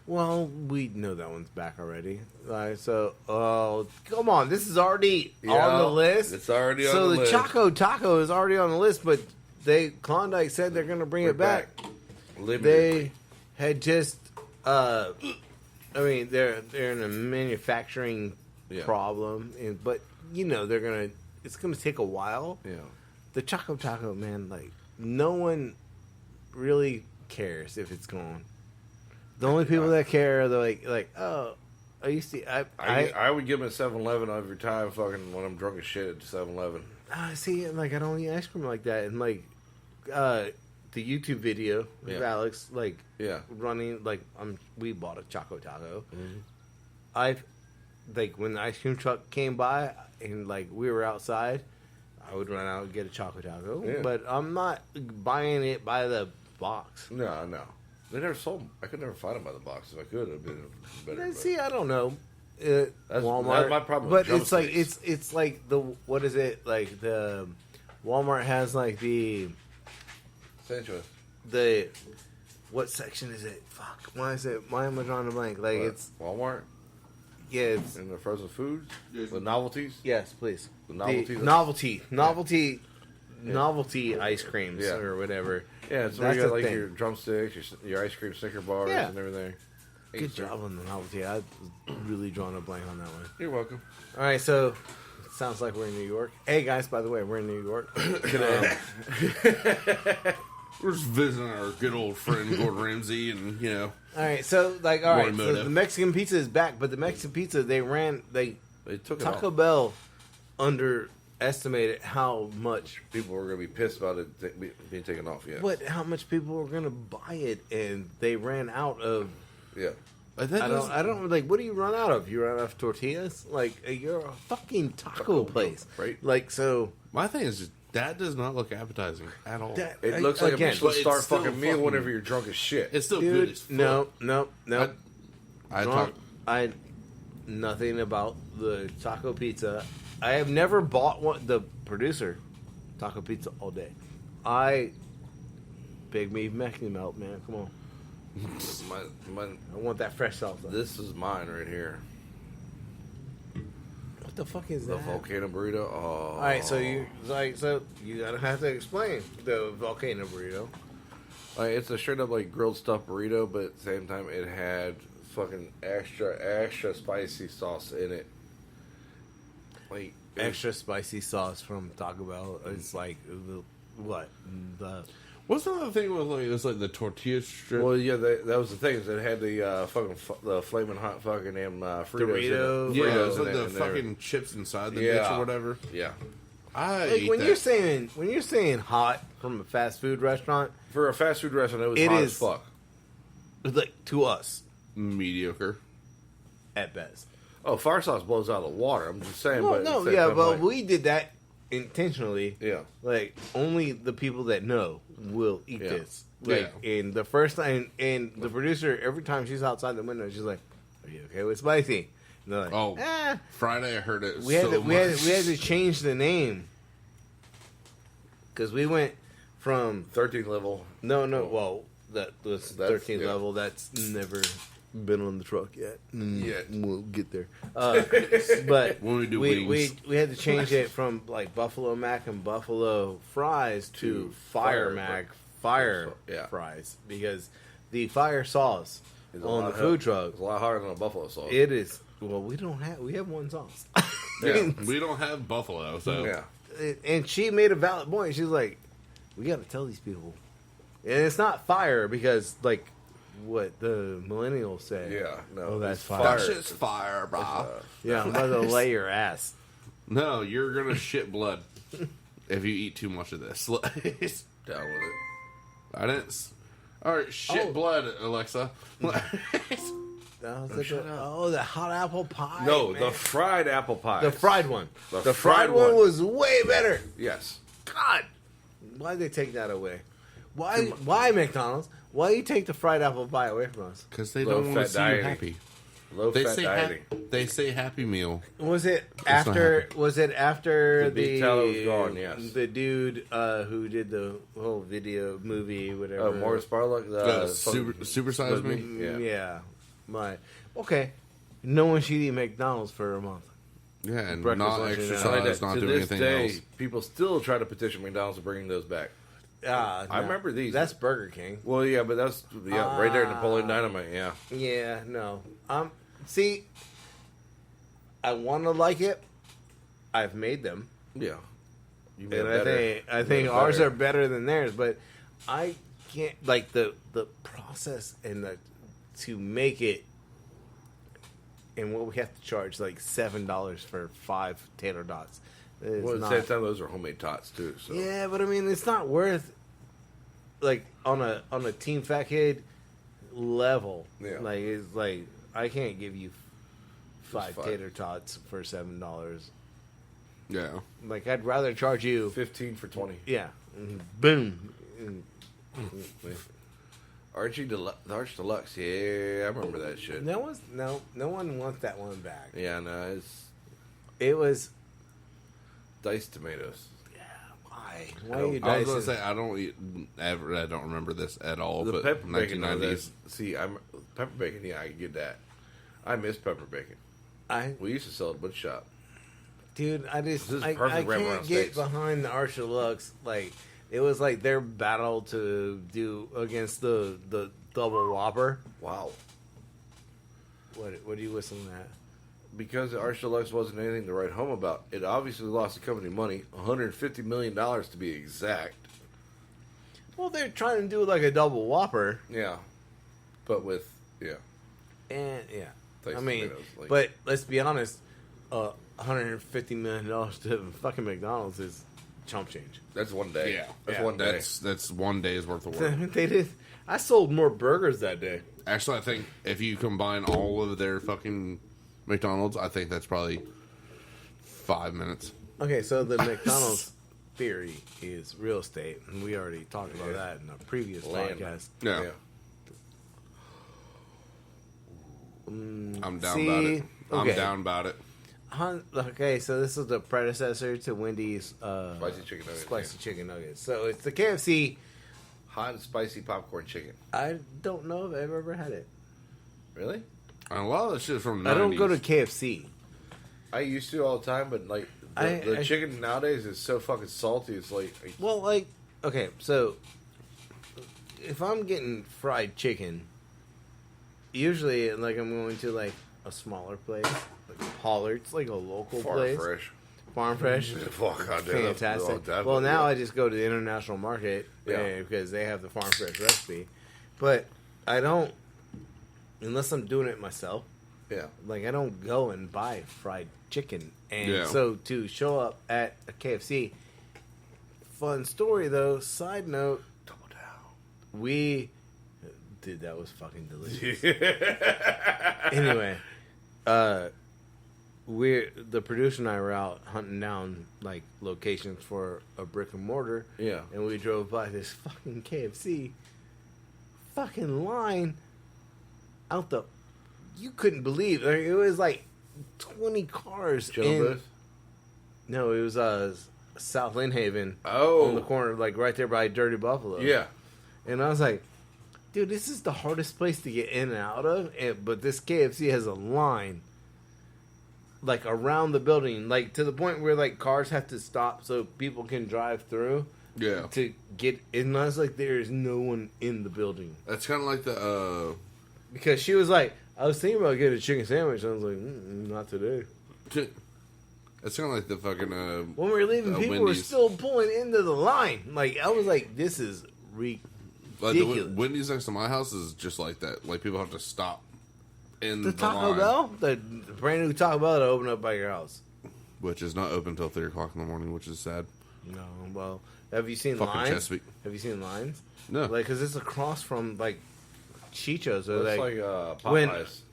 Well, we know that one's back already. So, come on, this is already on the list. It's already on So the the list. Choco Taco is already on the list, but Klondike said they're going to bring it back. Limited. They had just, I mean, they're in a manufacturing Yeah. problem, but it's gonna take a while. Yeah. The Choco Taco, man, like no one really cares if it's gone. The only people that care are like, oh, I used to, I would give them a 7-Eleven every time fucking when I'm drunk as shit at 7-Eleven. see, like I don't eat ice cream like that, and like, the YouTube video of Yeah. Alex, like, Yeah. running, like, we bought a Choco Taco. I've, like, when the ice cream truck came by and, like, we were outside, I would run out and get a Choco Taco. Yeah. But I'm not buying it by the box. No. They never sold them. I could never find them by the box. If I could, it would have been better. And but- see, I don't know. That's my problem with But it's like drumsticks. it's like the what is it like the Walmart has like the Sanchez. what section is it? Fuck, why am I drawing a blank? Like What? it's Walmart it's and the frozen foods, Yes. the novelties. yes, please. The Novelty ice creams Yeah. or whatever. Yeah, so That's you got the like thing. your drumsticks, your ice cream Snicker bars, Yeah. and everything. Good job on the novelty. I was really drawing a blank on that one. You're welcome. All right, so it sounds like we're in New York. Hey guys, by the way, we're in New York. We're just visiting our good old friend Gordon Ramsay, and All right, so like, all right, so Morimoto. the Mexican pizza is back, but the Mexican pizza they They took it Taco off. Bell underestimated how much, People were going to be pissed about it being taken off. Yeah. but how much people were gonna buy it, and they ran out of. Yeah. I don't like. What do you run out of? You run out of tortillas? Like you're a fucking taco place, right? Like so. my thing is just that does not look appetizing at all. It looks like again, a Michelin but star it's still fucking meal fucking- whenever you're drunk as shit. It's still good Dude, as fuck. no. I Wrong. talk. I nothing about the taco pizza. I have never bought one. The producer, taco pizza all day. Big me Mexican melt, man. Come on, I want that fresh salsa. This is mine right here. What the fuck is The that? volcano burrito. Oh. All right, so you gotta have to explain the volcano burrito. Like, it's a straight up like grilled stuffed burrito, but at the same time it had fucking extra spicy sauce in it. Like it was- Extra spicy sauce from Taco Bell. It's like the What's the other thing with like it's like the tortilla strip? Well, yeah, that was the thing. Is it had the the flaming hot fucking damn Fritos. Dorito. yeah, Fritos it's in like it, the and fucking chips inside the Yeah. bitch or whatever. Yeah. I like eat when that. you're saying hot from a fast food restaurant. For a fast food restaurant, it was It hot is- as fuck. It's like to us mediocre. at best. Oh, fire sauce blows out of the water. I'm just saying. Well, but no, at the same yeah, time, but like, we did that intentionally. Yeah. Like, only the people that know will eat Yeah. this. Like, and the first time, and the producer, every time she's outside the window, she's like, "Are you okay with spicy?" And they're like, Oh, "Ah." Friday I heard it We had so to, much. we had to change the name because we went from 13 level. well, that was That's- 13th yeah. level. That's never been on the truck yet. Yet. We'll get there. But When we do we wings. had to change it from like Buffalo Mac and Buffalo Fries to Fire Fire, Mac Fire yeah. Fries because the fire sauce It's a on lot the food hot- truck. It's a lot harder than a buffalo sauce. It is. Well, we have one sauce. Yeah. We don't have buffalo, so Yeah. And she made a valid point. She's like, we got to tell these people. And it's not fire because, like, what the millennials say. Yeah. No. Oh, that's it's fire. that shit's fire, bro. Yeah, I'm about to lay your ass. No, you're gonna shit blood if you eat too much of this. Down with it. I didn't. All right, shit blood, Alexa. Shut up. The hot apple pie. No, man. the fried apple pie. The fried one. The The fried fried one one. was way better. Yes. God, why'd they take that away? Why McDonald's? Why you take the fried apple pie away from us? Because they Low don't want to fat see you dieting. happy. Low They fat say dieting. they say Happy Meal. Was it not after? happy. Was it after The beef tallow was gone, yes. the dude who did the whole video movie, whatever? Oh, Morris Barlock. Super Size Me. Yeah. Yeah. Okay. No one should eat McDonald's for a month. Yeah, and Breakfast, not lunch, and exercise, not to doing this anything day, else. people still try to petition McDonald's to bring those back. I remember these. That's Burger King. Well, yeah, but that's right there, Napoleon Dynamite. Yeah, Yeah. No. See, I want to like it. I've made them. yeah. You And made I think ours are better than theirs, but I can't like the process and to make it and what we have to charge like $7 for 5 tater tots. It's Well, at the not- same time, those are homemade tots too. So yeah, but I mean it's not worth like on a Team Fat Kid level. Yeah. Like it's like I can't give you 5 five. tater tots for $7. Yeah. Like I'd rather charge you 15 for 20. yeah. Boom. Archie the Arch Deluxe. Yeah, I remember that shit. No one wants that one back. Yeah, no, it's It was diced tomatoes. why? Why are you I was gonna dicing? say I don't remember this at all. The but pepper bacon. 1990s. See, pepper bacon. Yeah, I can get that. I miss pepper bacon. We used to sell it at the butcher shop. Dude, I just This is I perfect wrap can't around get steaks. behind the Arch Deluxe. Like it was like their battle to do against the double Whopper. Wow. What are you whistling at? Because the Arch Deluxe wasn't anything to write home about. It obviously lost the company money, $150 million to be exact. Well, they're trying to do like a double Whopper, Yeah. But with, and yeah, Diced I mean, tomatoes, like- but let's be honest, $150 million to fucking McDonald's is chump change. That's one day. Yeah. That's Yeah. one day. That's one day's worth of work. They did. I sold more burgers that day. Actually, I think if you combine all of their fucking McDonald's, I think that's probably 5 minutes. Okay, so the McDonald's theory is real estate, and we already talked about that in a previous Land. podcast. Yeah. I'm down about it. I'm okay. down about it. Okay, so this is the predecessor to Wendy's Spicy chicken nuggets, Spicy chicken nuggets. So it's the KFC. Hot and spicy popcorn chicken. I don't know if I've ever had it. Really? And a lot of that shit is from the 90s. I don't go to KFC. I used to all the time, but like the I- chicken nowadays is so fucking salty. It's like Well, like, okay, so if I'm getting fried chicken, usually like I'm going to like a smaller place, like Pollard's, like a local far place. fresh. Farm Fresh. Fuck, God damn, that's- Fantastic. that's- Well, now I just go to the international market Yeah. because they have the Farm Fresh recipe. But I don't, unless I'm doing it myself, Yeah. like I don't go and buy fried chicken. And Yeah. so to show up at a KFC, fun story though, side note, Double down. dude, that was fucking delicious. Anyway, the producer and I were out hunting down like locations for a brick and mortar. Yeah. And we drove by this fucking KFC fucking line out the. You couldn't believe it was like 20 cars. No, it was South Lynn Haven. Oh, on the corner, like right there by Dirty Buffalo. Yeah. And I was like, dude, this is the hardest place to get in and out of. But this KFC has a line, like around the building, like to the point where like cars have to stop so people can drive through. Yeah. To get, and I was like, there is no one in the building. That's kind of like the. Because she was like, I was thinking about getting a chicken sandwich. I was like, not today. It's kind of like the fucking. When we were leaving, people Wendy's. were still pulling into the line. Like, I was like, this is Like ridiculous. the Wendy's next to my house is just like that. Like people have to stop in The the Taco line, Bell? The brand new Taco Bell that opened up by your house. which is not open until 3:00 in the morning, which is sad. No, well, have you seen Fucking lines? Chesapeake. Have you seen lines? No. Like, because it's across from, like, Chicho's. Or It's like, Popeyes. when-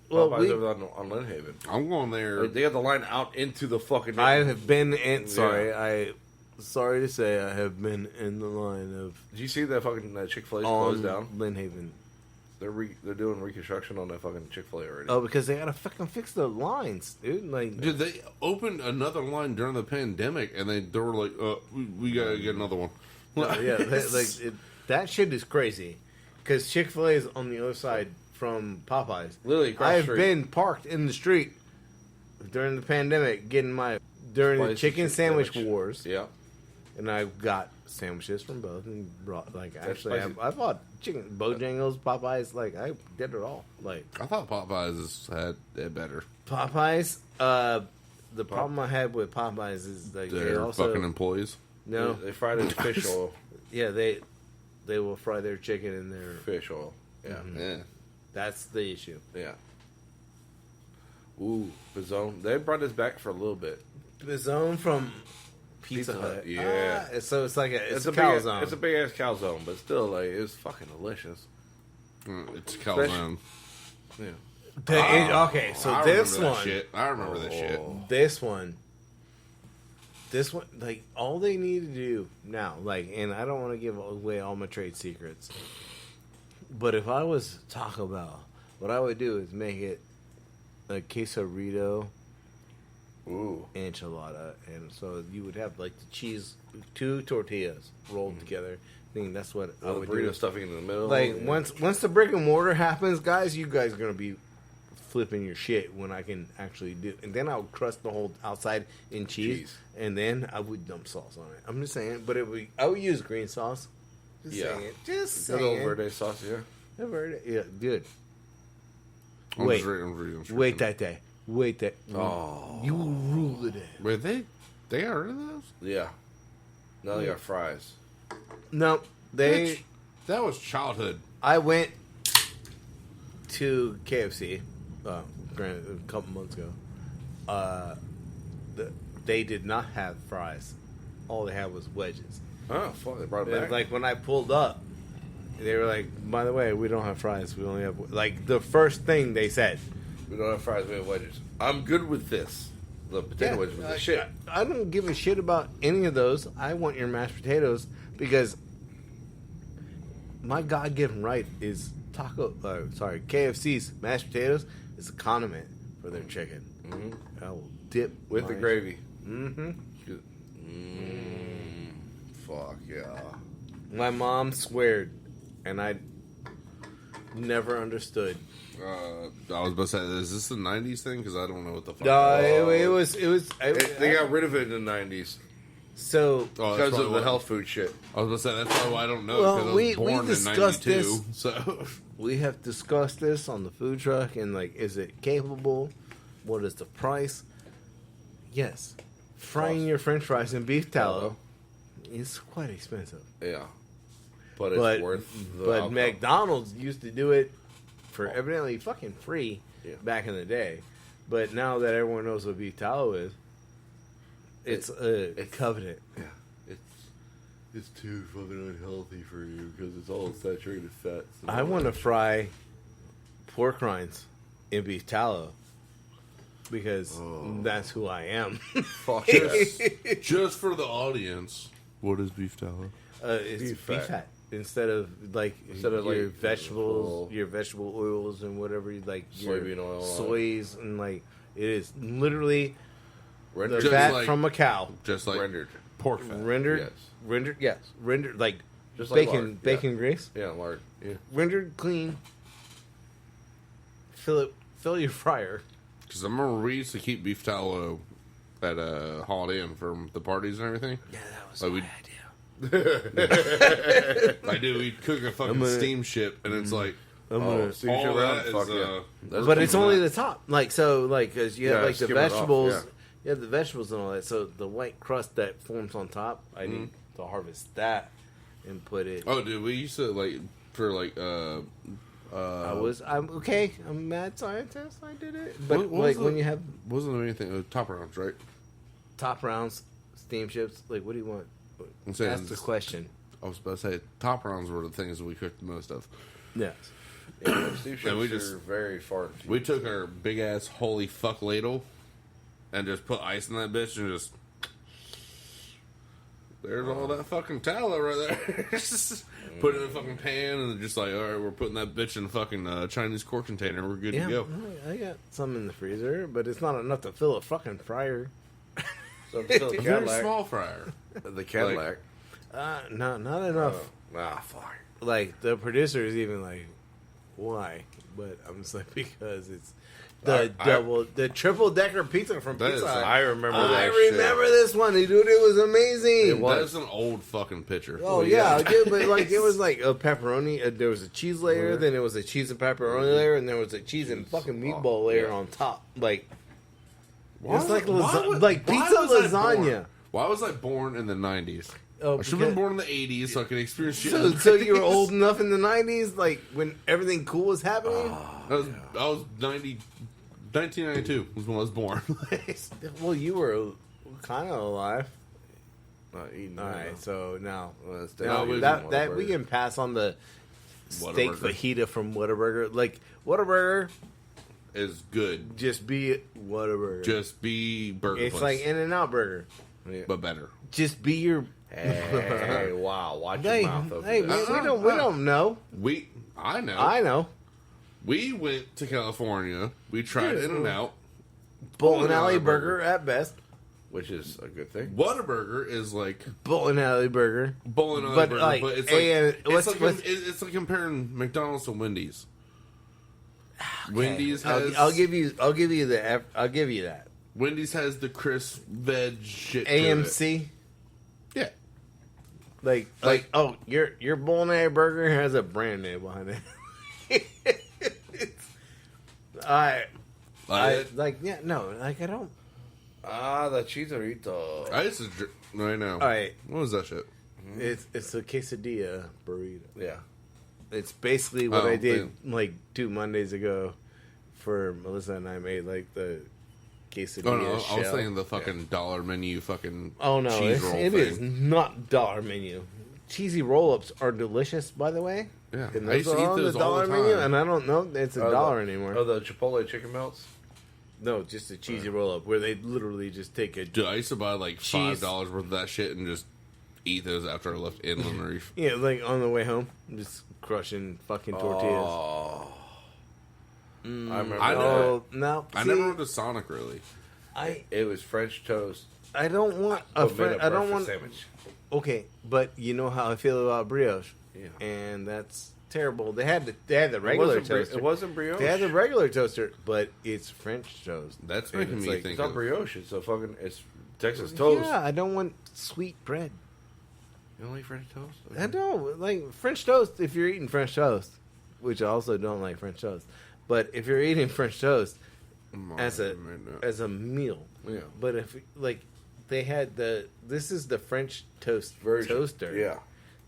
well, Popeyes we- over on Lynn Haven. I'm going there. Like, they got the line out into the fucking. I have been in, Yeah. sorry to say, I have been in the line of Did you see that fucking Chick-fil-A's on closed down? Lynn Haven. They're doing reconstruction on that fucking Chick-fil-A already. Oh, because they gotta fucking fix the lines, dude. Like, Dude, they opened another line during the pandemic, and they were like, we gotta get another one. yeah, that shit is crazy. Because Chick-fil-A is on the other side from Popeyes. Literally across I the have street. been parked in the street during the pandemic during the Spicy chicken sandwich sandwich. wars, Yeah. and I got sandwiches from both and brought actually spicy. I bought chicken Bojangles, Popeyes, like I did it all. Like I thought Popeyes had it better. Popeyes, the problem I had with Popeyes is like they Their also fucking employees. no, They fried it in fish oil. yeah they will fry their chicken in their. Fish oil. Yeah. Mhm. Yeah. That's the issue. Yeah. Ooh, Bizone. They brought this back for a little bit. The zone from Pizza Pizza Hut. Hut, yeah. So it's like it's a big, calzone. It's a big ass calzone, but still, like, it's fucking delicious. It's calzone. Yeah. Okay, so I this remember that one, shit. I remember this shit. this one, like all they need to do now, like, and I don't want to give away all my trade secrets, but if I was Taco Bell, what I would do is make it a quesarito Ooh. enchilada, and so you would have like the cheese, 2 tortillas rolled together. I think that's what I All the would burrito do. stuffing in the middle. Like yeah. once the brick and mortar happens, guys, you guys are gonna be flipping your shit when I can actually do. And then I would crust the whole outside in cheese. And then I would dump sauce on it. I'm just saying, but I would use green sauce. Just saying it. Just Good saying. old verde sauce, yeah. Yeah, good. I'm Wait, just reading wait that day. Wait that. Oh. You will rule the day. Wait, they got rid of those? Yeah. Now they got fries. No, they. Bitch, that was childhood. I went to KFC granted, a couple months ago. They did not have fries. All they had was wedges. Oh, fuck, they brought it And, back. like when I pulled up, they were like, "By the way, we don't have fries. We only have like the first thing they said." We don't have fries, we have wedges. I'm good with this. The potato wedges was the shit. I don't give a shit about any of those. I want your mashed potatoes because my God-given right is KFC's mashed potatoes is a condiment for their chicken. Mm-hmm. I will dip With the my- gravy. Mm-hmm. Fuck yeah. My mom sweared, and I never understood. I was about to say, is this the 90s thing? Because I don't know what the fuck. No, it was. They got rid of it in the 90s So Oh, that's because probably of the why- health food shit. I was about to say, that's probably why I don't know. Well, Because I we was born in discussed 92. this. So, we have discussed this on the food truck, and like, is it capable? What is the price? Yes, frying Cost. your French fries in beef tallow is quite expensive. Yeah. But it's But worth the but outcome. McDonald's used to do it for evidently fucking free Yeah. back in the day. But now that everyone knows what beef tallow is, it's a covenant. Yeah. It's too fucking unhealthy for you because it's all saturated fats. I want to fry pork rinds in beef tallow. because that's who I am. Fuck that. Just for the audience, what is beef tallow? It's beef fat. Instead of your vegetables, your vegetable oils and whatever, like your Soybean oil, soys, and like it is literally Rendered. the fat from a cow. Just like rendered. pork fat. Rendered, Yes. rendered like Just like bacon, lard, yeah. bacon grease, Yeah, lard. Yeah. rendered clean. Fill your fryer. Because I remember we used to keep beef tallow at Holiday Inn for the parties and everything. Yeah, that was Like my we- idea. I do. We'd cook a fucking steam ship, and it's like steam all ship that round? is, Fuck yeah. That's But it's cool. only the top, like because you have Yeah, like the skim it off, vegetables, yeah. you have the vegetables and all that. So the white crust that forms on top, I need to harvest that and put it. Oh, dude, we used to like for like I'm okay. I'm a mad scientist. I did it, but What was like the- when you have wasn't there anything top rounds, right? top rounds, steamships, like what do you want? I'm saying Ask the question. I was about to say top rounds were the things that we cooked the most of. Yes. Yeah, steam ships we just- are very far. We took our big ass holy fuck ladle and just put ice in that bitch and just there's all that fucking tallow right there. Just put it in a fucking pan and just like, all right, we're putting that bitch in a fucking Chinese quart container. We're good Yeah, to go. I got some in the freezer, but it's not enough to fill a fucking fryer. So I'm still a Very Cadillac. small fryer. The Cadillac. No, not enough. Fuck. Like the producer is even like, why? But I'm just like because it's the triple decker pizza from That is Pizza Hut. I remember I that shit. remember this one, dude. It was amazing. That is an old fucking picture. Oh yeah, dude, but like it was like a pepperoni. There was a cheese layer, then it was a cheese and pepperoni layer, and there was a cheese and fucking meatball layer on top. Like it's like like pizza lasagna. Why was I born in the 90s? Oh, I should have been born in the 80s so I could experience shit. So you were old enough in the 90s, like when everything cool was happening. I was 1992 was when I was born. Well, you were kind of alive. Not eating. All right, so now we- that we can pass on the steak Whataburger. fajita from Whataburger. Like Whataburger, Is good. just be Whataburger. Just be burger It's place, like In-N-Out Burger. but better. Just be your. Hey, wow! Watch Hey, your mouth open. hey, man, we don't know. I know. I know. We went to California. We tried Dude. In-N-Out. Bowling Alley Burger at best. Which is a good thing. Whataburger is like Bowling Alley Burger. bowling alley But, burger, like, but it's what's- like comparing McDonald's to Wendy's. Wendy's has I'll give you that. Wendy's has the crisp veg shit. to it. AMC. Yeah. Like your Bowling Alley Burger has a brand name behind it. I don't. The Chicharito. I used to right now. All right, What was that shit? it's a quesadilla burrito. Yeah. It's basically what Oh, I did like 2 Mondays ago for Melissa and I made like the quesadilla. Oh no, I was shell. thinking the fucking dollar menu fucking Oh no, cheese roll it thing. is not dollar menu. Cheesy roll-ups are delicious, by the way. Yeah, And I used those to are eat on those the all dollar the menu, time. and I don't know it's $1 anymore. Oh, the Chipotle chicken melts. No, just a cheesy roll-up where they literally just take a Dude, I used to buy like Cheese. $5 worth of that shit and just eat those after I left Inland Reef. yeah, like on the way home, just crushing fucking tortillas. Oh. I remember. I that. know. No, I see, never went to Sonic really. It was French toast. I don't want a but made friend. I don't want. sandwich. Okay, but you know how I feel about brioche, Yeah. and that's terrible. They had the regular toaster. It wasn't brioche. They had the regular toaster, but it's French toast. That's And making it's me like- think It's not of brioche. It's it's Texas toast. Yeah, I don't want sweet bread. You don't like French toast? I don't like French toast if you're eating French toast, which I also don't like French toast. But if you're eating French toast as a meal, Yeah. But if like they had this is the French toast toaster. Yeah.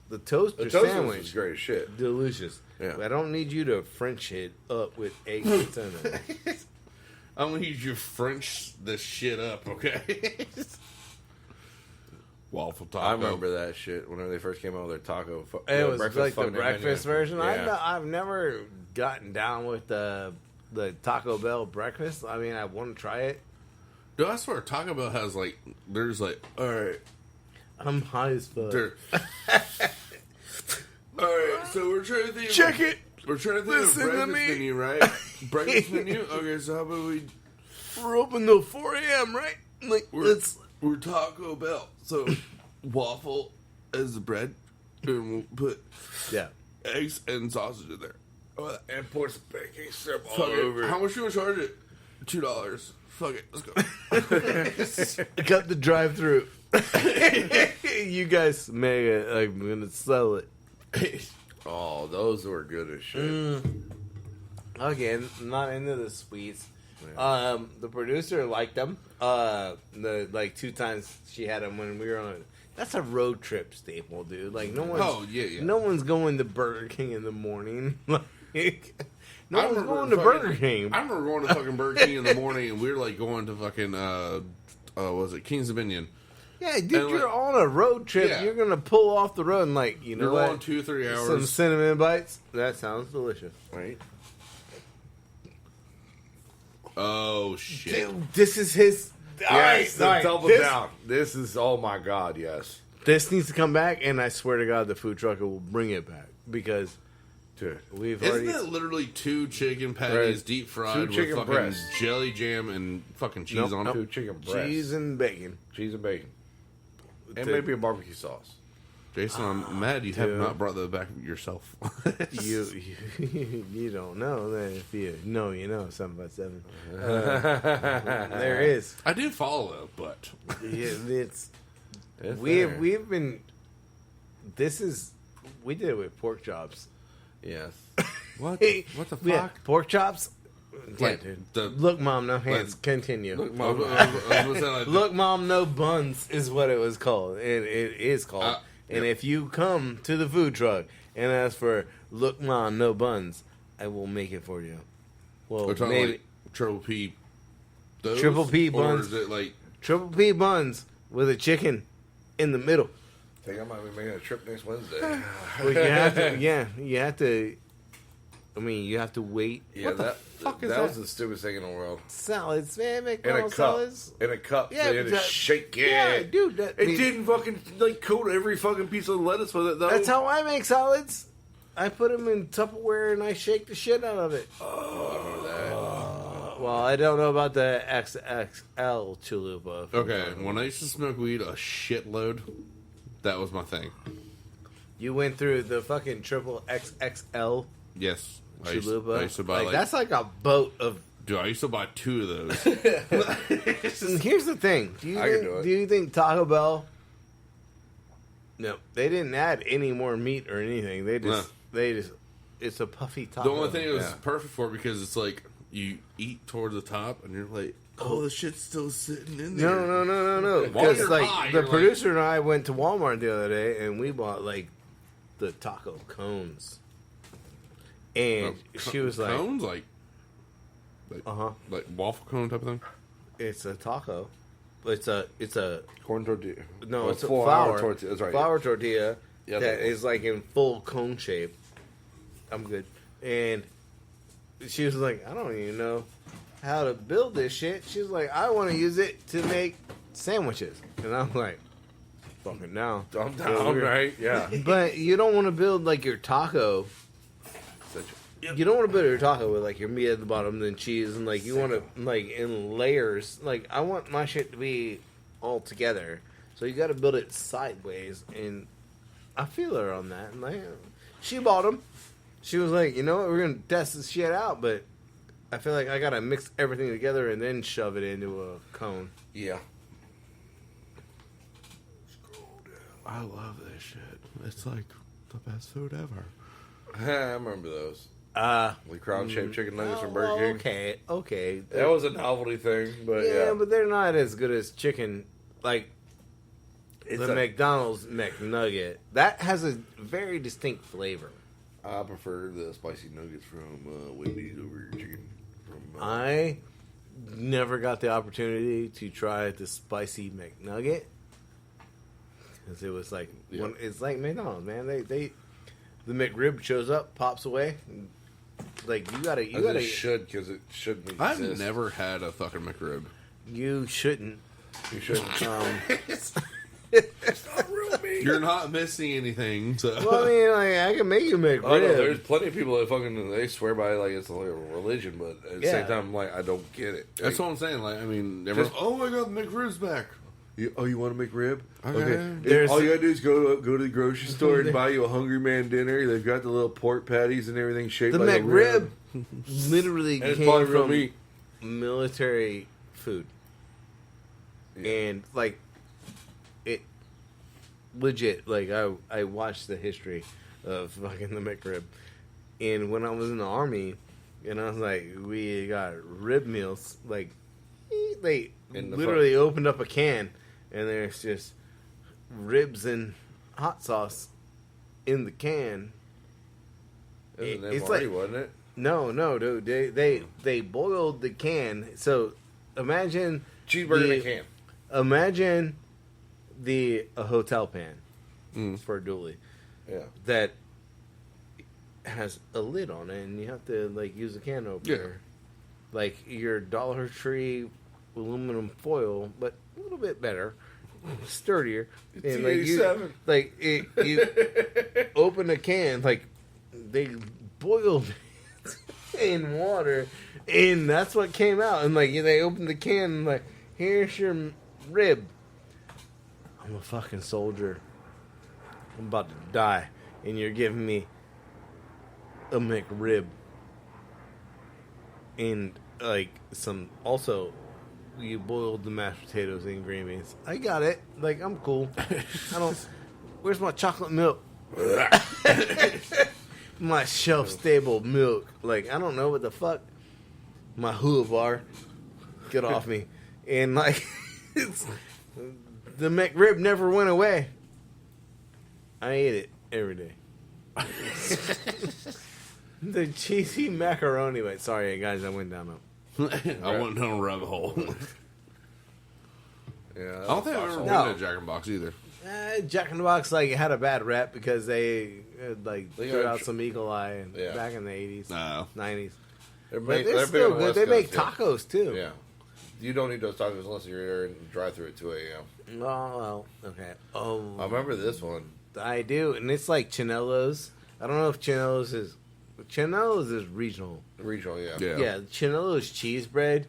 The toaster The toaster sandwich is great as shit. delicious. Yeah. I don't need you to French it up with eggs and cinnamon. I'm gonna use you French this shit up, okay? Waffle taco. I remember that shit whenever they first came out with their taco. It was like the fucking breakfast menu. version. Yeah. I've never gotten down with the the Taco Bell breakfast. I mean, I want to try it. Dude, I swear Taco Bell has like, there's like, all right, I'm high as fuck. All right, so we're trying to think. Check it. We're trying to think Listen of to breakfast me. menu, right? Breakfast menu. Okay, so how about We're open till 4 a.m., right? Like, we're Taco Bell, so waffle as the bread, and we'll put eggs and sausage in there. And pour some baking syrup all Fuck over it. it. How much do you want to charge it? $2. Fuck it. Let's go. cut the drive-through. You guys make it. I'm gonna sell it. Oh, those were good as shit. Again, not into the sweets. Yeah. The producer liked them. The like 2 times she had them when we were on. That's a road trip staple, dude. Like no one's. Oh, yeah. No one's going to Burger King in the morning. Like, no I one's remember going to fucking- Burger King. I remember going to fucking Burger King in the morning, and we were like going to fucking was it Kings Dominion? Yeah, dude, And, you're like- on a road trip. Yeah. You're gonna pull off the road and like you know You're what? going 2-3 hours. Some cinnamon bites. That sounds delicious. Right? Oh shit! Dude, this is his. Yes, all right, double this, down. This is, oh my God, yes. This needs to come back, and I swear to God, the food trucker will bring it back because Dude. we've Isn't already. it literally 2 chicken patties Right. deep 2 fried with chicken fucking breasts. jelly jam and fucking cheese Nope, on nope. it? 2 chicken breasts. Cheese and bacon. Cheese and bacon. And To- maybe a barbecue sauce. Jason, I'm mad you have dude. not brought that back yourself. You don't know that if you know, you know. 757. There is. I do follow, but Yeah, it's It's we've there. we've been. This is we did it with pork chops. Yes. what? What the fuck? Yeah, pork chops. Like, dude. the- Look, mom, no hands. like- Continue. Look, I Mom. was gonna say, like, Look, mom, no buns is what it was called. It is called. And yep. if you come to the food truck and ask for "Look, mom, no buns," I will make it for you. Well, we're talking maybe like triple P. Those, Triple P or buns. is it like triple P buns with a chicken in the middle. I think I might be making a trip next Wednesday. Well, you have to. Yeah, you have to. I mean, you have to wait. Yeah, What the that fuck is that that? was the stupidest thing in the world. Salads, man. In a McDonald's cup. salads. In a cup. Yeah, Yeah, they had to that- shake it. Yeah, dude. That, It didn't fucking like coat every fucking piece of lettuce with it though. That's how I make salads. I put them in Tupperware and I shake the shit out of it. Well, I don't know about the XXL chalupa. okay? When I used to smoke weed a shitload, that was my thing. You went through the fucking triple XXL Yes, I chalupa. used to buy like that's like a boat of. dude. I used to buy 2 of those. And here's the thing: do you I can think, do it. do you think Taco Bell? No, they didn't add any more meat or anything. They just it's a puffy taco. The only thing it was Yeah. perfect for because it's like you eat towards the top and you're like, oh, the shit's still sitting in there. No. While Because you're like high, the you're like- producer and I went to Walmart the other day and we bought like the taco cones, and she was like, cones, like "Uh huh, like waffle cone type of thing. it's a taco. It's a corn tortilla. no, Oh, it's a full flour hour tortilla. That's right. flour tortilla Yeah, that that- is like in full cone shape. I'm good." And she was like, "I don't even know how to build this shit." She was like, "I want to use it to make sandwiches," and I'm like, "Fucking now, I'm down, right? Yeah. But you don't want to build like your taco. You don't want to build your taco with like your meat at the bottom, then cheese, and like you want to like in layers. Like I want my shit to be all together, so you got to build it sideways. And I feel her on that. And like, she bought them. She was like, you know what, we're gonna test this shit out, but I feel like I gotta mix everything together and then shove it into a cone. Yeah. I love this shit. It's like the best food ever. I remember those. The crown shaped chicken nuggets from Burger King. Okay. That was a novelty thing, but yeah. But they're not as good as chicken. Like It's the a- McDonald's McNugget. That has a very distinct flavor. I prefer the spicy nuggets from Wendy's over chicken. From, I never got the opportunity to try the spicy McNugget because it was like Yeah. it's like McDonald's, man. They the McRib shows up, pops away, and Like you gotta, It should, because it shouldn't exist. I've never had a fucking McRib. you shouldn't. You shouldn't. It's not real meat. You're not missing anything. So. Well, I mean, like I can make you McRib. Oh, no, there's plenty of people that fucking they swear by it like it's like a religion, but at the Yeah. same time, I'm like, I don't get it. That's what I'm saying. Like, I mean, everyone's, oh my god, the McRib's back. You want to make rib? Okay. There's- All you gotta do is go to the grocery store and buy you a Hungry Man dinner. They've got the little pork patties and everything shaped The like a McRib rib. literally And it's came probably real from meat. military food, Yeah. and like it legit. Like I watched the history of fucking the McRib, and when I was in the army, and I was like, we got rib meals. Like they In the literally opened up a can, and there's just ribs and hot sauce in the can. It was an It's MRE, like- wasn't it? No, dude. They boiled the can. So imagine Cheeseburger in the- a can. Imagine a hotel pan Mm. for a dually Yeah. that has a lid on it, and you have to like use a can opener, Yeah. like your Dollar Tree aluminum foil, but a little bit better, sturdier. And like you open a can, like they boiled it in water, and that's what came out. And like they opened the can, and like, here's your rib. I'm a fucking soldier. I'm about to die, and you're giving me a McRib and like some also. You boiled the mashed potatoes and green beans. I got it. Like, I'm cool. I don't. Where's my chocolate milk? My shelf stable milk. Like, I don't know what the fuck. My hula bar. Get off me. And like, it's, the McRib never went away. I ate it every day. The cheesy macaroni. Wait, sorry guys, I went down a. I went down a rabbit hole. Yeah. I don't think I've ever No. been to Jack in the Box either. Jack in the Box like had a bad rep because they like They threw got out some Eagle Eye Yeah. back in the 80s, No. 90s. They're, But big they're on still the good. West They make Coast, tacos too. Yeah. You don't need those tacos unless you're there and drive through at 2 a.m. Oh, well, okay. Oh, I remember this one. I do, and it's like Chinelos. I don't know if Chinelos is regional. Regional, yeah. Yeah, Chinelos cheese bread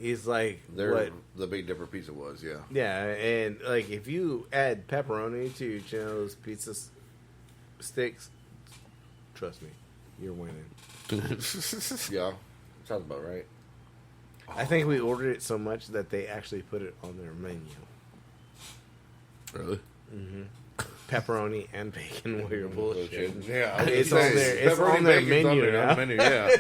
is like They're what? the Big Dipper pizza was, yeah. Yeah, and like if you add pepperoni to your Chinelos pizza sticks, trust me, you're winning. Yeah. Sounds about right. I think we ordered it so much that they actually put it on their menu. Really? Pepperoni and bacon were your bullshit. Yeah. It's on their- it's Pepperoni on their bacon's menu now. yeah.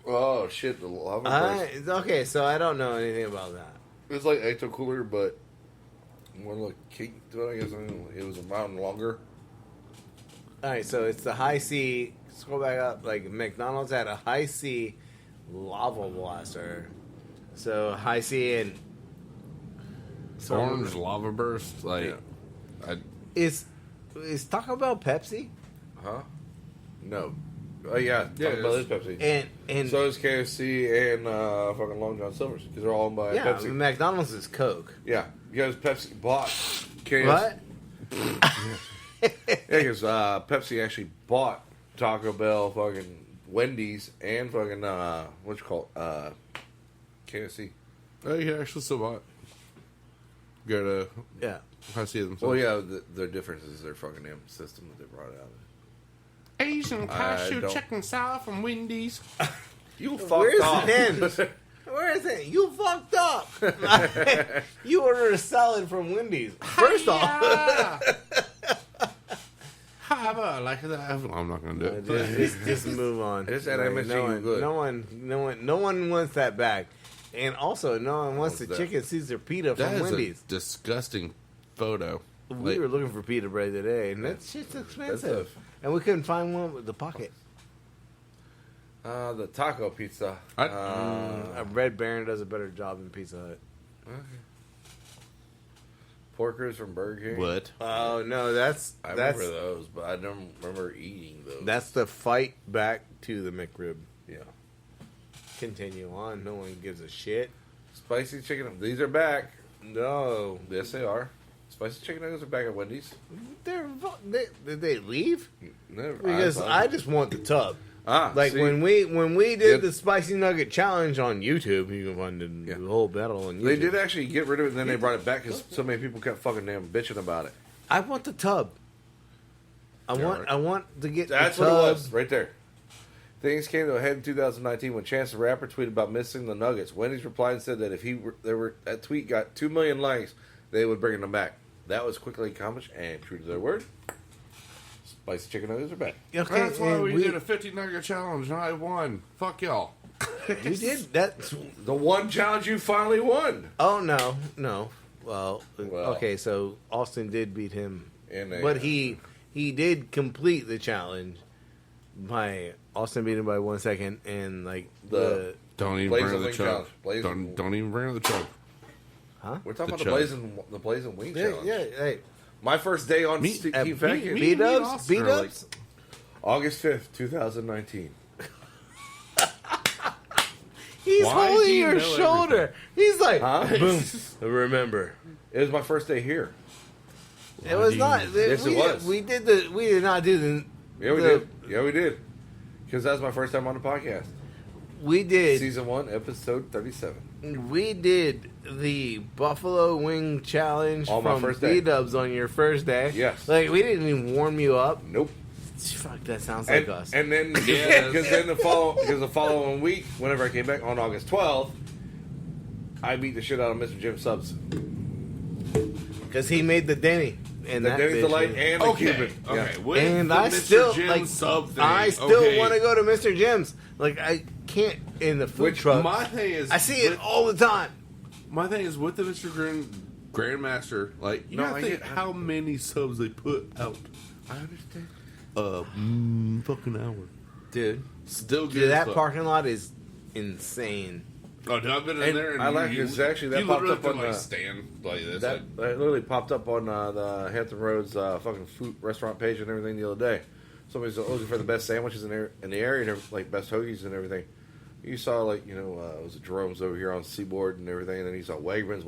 Oh, shit. The lava burst. Okay, so I don't know anything about that. It's like Ecto Cooler, but more like cake to it, I guess. I mean, it was a mountain longer. All right, so it's the high C. Scroll back up. Like McDonald's had a high C lava blaster. So high C and Orange lava burst. Like, Yeah. is Taco Bell Pepsi? Huh? No. Oh, yeah. Yeah, Taco Bell is it Pepsi. And So is KFC and fucking Long John Silver's because they're all owned by yeah, Pepsi. McDonald's is Coke. Yeah, because Pepsi bought KFC. What? Yeah, because Pepsi actually bought Taco Bell, fucking Wendy's, and fucking what you call KFC. oh, you can actually still buy it. Go to Yeah. I see them. Well, yeah, their difference is their fucking damn system that they brought out. Asian cashew don't- chicken salad from Wendy's. You fucked Where's off. the hens? Where is it? You fucked up. You ordered a salad from Wendy's. First off, How about like that? I'm not gonna do it. just move on. It's that Like, MSG no you one, good. no one wants that back. And also, no one wants the What's that? chicken Caesar pita That from is Wendy's. a disgusting photo. We Like, were looking for pita bread today, and that shit's expensive. And we couldn't find one with the pocket. The taco pizza. I- Red Baron does a better job than Pizza Hut. Porkers from Burger King. What? Oh no, that's I remember those, but I don't remember eating those. that's the fight back to the McRib. yeah. Continue on. No one gives a shit. Spicy chicken. These are back. No, Yes, they are. Spicy chicken nuggets are back at Wendy's. did they leave? Never. Because I just want the tub. like Like when we did Yeah. the spicy nugget challenge on YouTube, you can find the whole battle on YouTube. they did actually get rid of it, and then they brought it back because so many people kept fucking damn bitching about it. I want the tub. I want to get That's the what tub. it was, right there. Things came to a head in 2019 when Chance the Rapper tweeted about missing the Nuggets. Wendy's replied and said that if that tweet got 2 million likes, they would bring them back. That was quickly accomplished, and true to their word, spicy chicken nuggets are back. Okay, That's why and we did a 50 nugget challenge, and I won. Fuck y'all. we did that. The one challenge you finally won. Oh no. Well, Well. okay, so Austin did beat him, And but he did complete the challenge by Austin beat him by 1 second, and like the Don't even Blazing bring up the Wing chug. challenge. Blazing- Don't even bring up the chug. we're talking The about chug. the blazing wing yeah, challenge. hey, My first day on Me- Team me- Vacuum, me- beat ups, Austin beat are ups. August 5th, 2019. He's Why do holding you your know shoulder. He's like, Huh? boom. Remember, It was my first day here. it was not. Yes, we, it was. We did not do the. Yeah, we the- did. Yeah, we did. Because that was my first time on the podcast. We did. Season 1, episode 37. We did the Buffalo Wing Challenge On my from first day. B-Dubs on your first day. Yes. Like, we didn't even warm you up. Nope. Fuck, that sounds like us. And then, Yeah. because then the following week, whenever I came back on August 12th, I beat the shit out of Mr. Jim Subs. Because he made the Denny. And The that Denny's bitch, Delight man. and the Cuban. Okay. Yeah. With And the I Mr. still, Jim like, sub thing. I still okay. want to go to Mr. Jim's. Like, I can't in the food truck. My thing is, I see it all the time. My thing is with the Mr. Grandmaster. Like, you No, know, I think get- how many subs they put out. I understand. Fucking hour. Dude, Still good. dude, as that fuck. parking lot is insane. Oh, dude, I've been in And there. And I like it. Actually, that you popped literally up have on to, like, the- stand like this. That literally popped up on the Hampton Roads fucking food restaurant page and everything the other day. Somebody's looking for the best sandwiches in the area and like best hoagies and everything. You saw like it was Jerome's over here on Seaboard and everything, and then you saw Wegmans,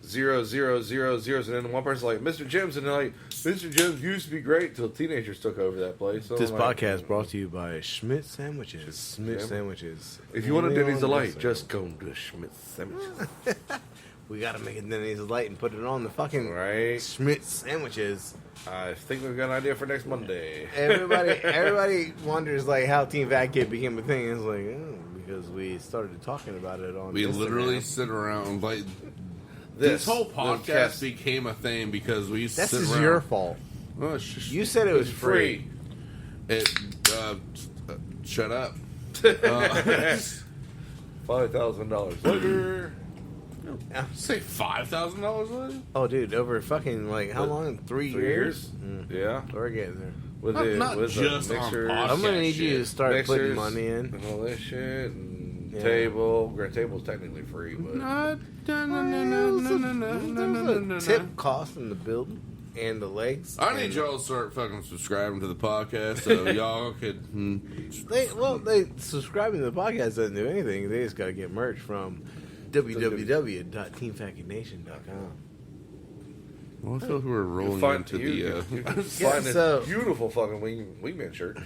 0, 0, 0, 0s, and then one person's like Mr. Jim's, and they're like Mr. Jim's used to be great until teenagers took over that place. So This I'm like, podcast brought to you by Schmidt Sandwiches. Schmidt Sandwich. Sandwiches. If you want a Only Denny's on delight, Instagram. just go to Schmidt Sandwiches. We gotta make a Denny's Delight and put it on the fucking Right. Schmidt Sandwiches. I think we've got an idea for next Monday. Everybody wonders like how Team Fat Kid became a thing. It's like because we started talking about it on. We Instagram. literally sit around like this whole podcast cast- became a thing because we used to This sit is around. your fault. Oh, sh- You said it was free. It. Shut up. $5,000 later. Say $5,000 later. Oh, dude, over fucking like how long? 3 3 years? years? Yeah. We're getting there. With Not with just the on mixers, podcast. I'm gonna need you to shit. start putting mixers money in. and all this shit and Yeah. table. Grand table's technically free, but There's a tip cost in the building and the legs. I need and- y'all to start fucking subscribing to the podcast so y'all could. They subscribing to the podcast doesn't do anything. They just gotta get merch from www.teamfactnation.com. Well, I feel like we're rolling into you the. find so- this beautiful fucking wingman shirt.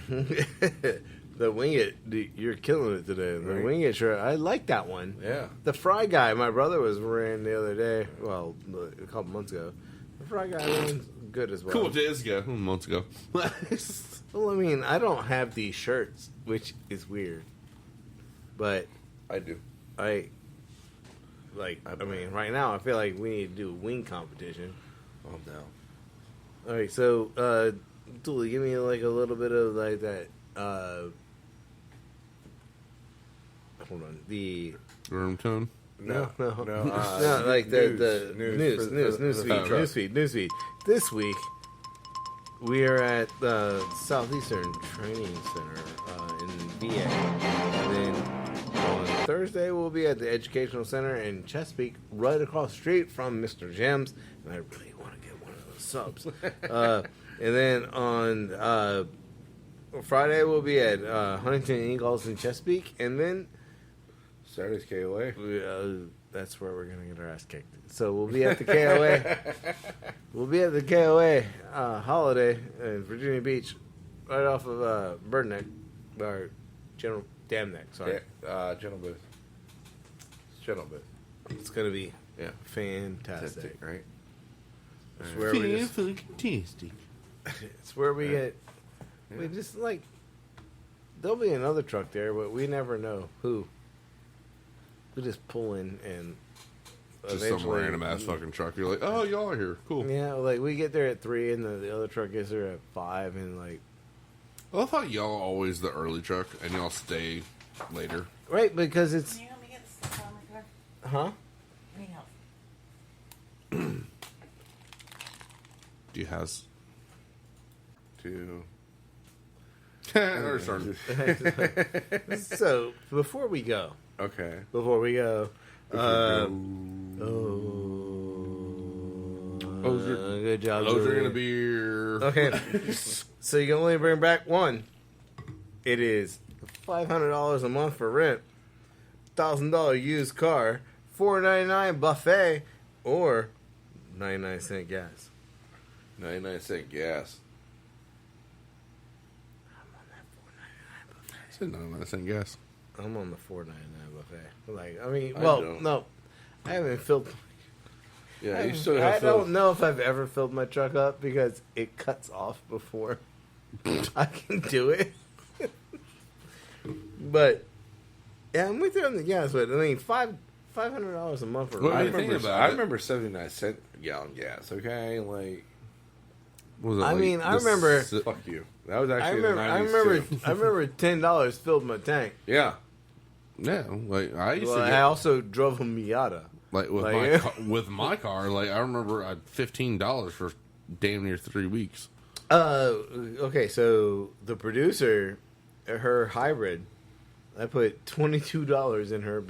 The Wing It, you're killing it today. The Right. Wing It shirt, I like that one. Yeah. The Fry Guy, my brother was wearing the other day. Well, a couple months ago. The Fry Guy one's good as well. Cool days ago, months ago. Well, I mean, I don't have these shirts, which is weird. But I do. I mean, right now I feel like we need to do a wing competition. I'm down. All right, so Dooley, give me like a little bit of like that. Hold on, the Room tone. no, No, like the news news feed. This week we are at the Southeastern Training Center in VA, and then on Thursday, we'll be at the Educational Center in Chesapeake, right across the street from Mr. Jim's. And I really want to get one of those subs. And then on Friday, we'll be at Huntington Ingalls in Chesapeake. And then Saturday's KOA. that's where we're going to get our ass kicked. So we'll be at the KOA. We'll be at the KOA holiday in Virginia Beach, right off of Bird Neck, or General Dam Neck, sorry. General Booth. General Booth. It's going to be Yeah. fantastic. Right? It's where we just, Fantastic. it's where we get, we just like, there'll be another truck there, but we never know who. We just pull in and Just some random ass fucking truck. You're like, oh, y'all are here. Cool. Yeah, like we get there at 3 and the other truck gets there at 5 and like, I love how y'all are always the early truck and y'all stay later. right, because it's, Can you help me get the stuff out of my car? huh? I need help. Do you has? To Already started. So, before we go, okay. good job. Those are Julie. gonna be here. Okay, so you can only bring back one. It is $500 a month for rent, $1,000 used car, $4.99 buffet, or 99-cent gas. 99-cent gas. I said 99-cent gas. I'm on the $4.99 buffet. Like, I mean, I well, don't. no, I haven't filled. Yeah, you still have I don't know if I've ever filled my truck up because it cuts off before I can do it. But yeah, I'm with you on the gas. But I mean, $500 a month for Well, I I mean, think remember, about I it. remember 79-cent gallon gas. Okay, like What was it, I like, mean, I the remember- si- fuck you. That was I actually remember, the I 90s remember, too. I remember $10 filled my tank. Yeah, Yeah, like I used Well, to I get also drove a Miata. like with like- my with my car. Like I remember I had $15 for damn near 3 weeks. Okay, so the producer, her hybrid, I put $22 in her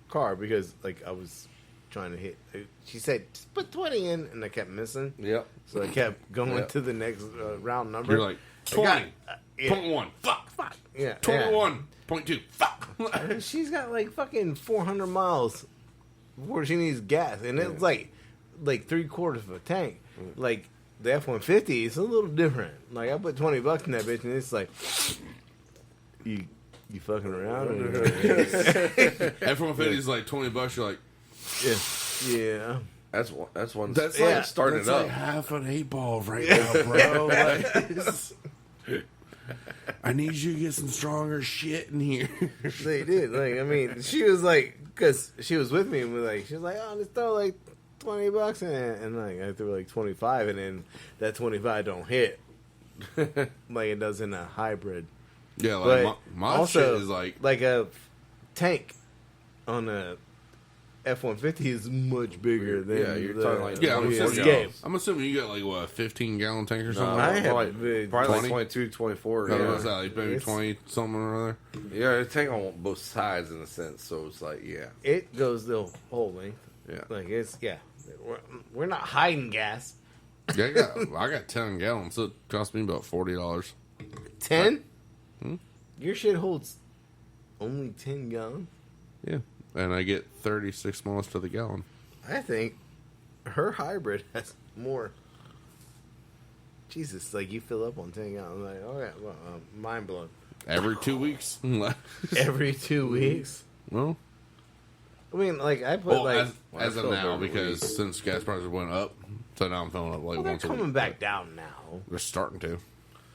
car because like I was trying to hit. She said just put 20 in, and I kept missing. yep. So I kept going Yep. to the next round number. You're like I got- 20.1. Fuck. yeah, 21.2. Fuck. yeah. She's got like fucking 400 miles before she needs gas, and it's like 3/4 of a tank. Like the F-150 is a little different. Like I put $20 in that bitch, and it's like you fucking around. Or F-150 is like $20. You're like, yeah. That's one. That's one. that's Yeah, like starting that's it up. like half an 8-ball right now, bro. Like, I need you to get some stronger shit in here. They did. Like, I mean, she was like, because she was with me, and she was like, oh, let's throw like $20 in it. And like, I threw like 25, and then that 25 don't hit like it does in a hybrid. Yeah, But like my also, shit is like a tank on a F-150 is much bigger than Yeah, you're talking like yeah. I'm 40 assuming, gallons. I'm assuming you got like what, a 15-gallon tank or something. I have probably, probably like 20? 22, 24. What Yeah, was that, like maybe It's- 20 something or other? yeah. It's tank on both sides in a sense, so it's like yeah, it goes the whole length. yeah. Like it's we're not hiding gas. Yeah, I got 10 gallons. So it cost me about $40. 10? Your shit holds only 10 gallons. Yeah, and I get 36 miles to the gallon. I think her hybrid has more. Jesus, like you fill up on 10 gallons. Like, okay, well, mind blown. Every 2 weeks. Every 2 weeks. Well, I mean, like I put like as of I feel now, every because week. since gas prices went up, so now I'm filling up like well, they're once a coming week. back down now. They're starting to,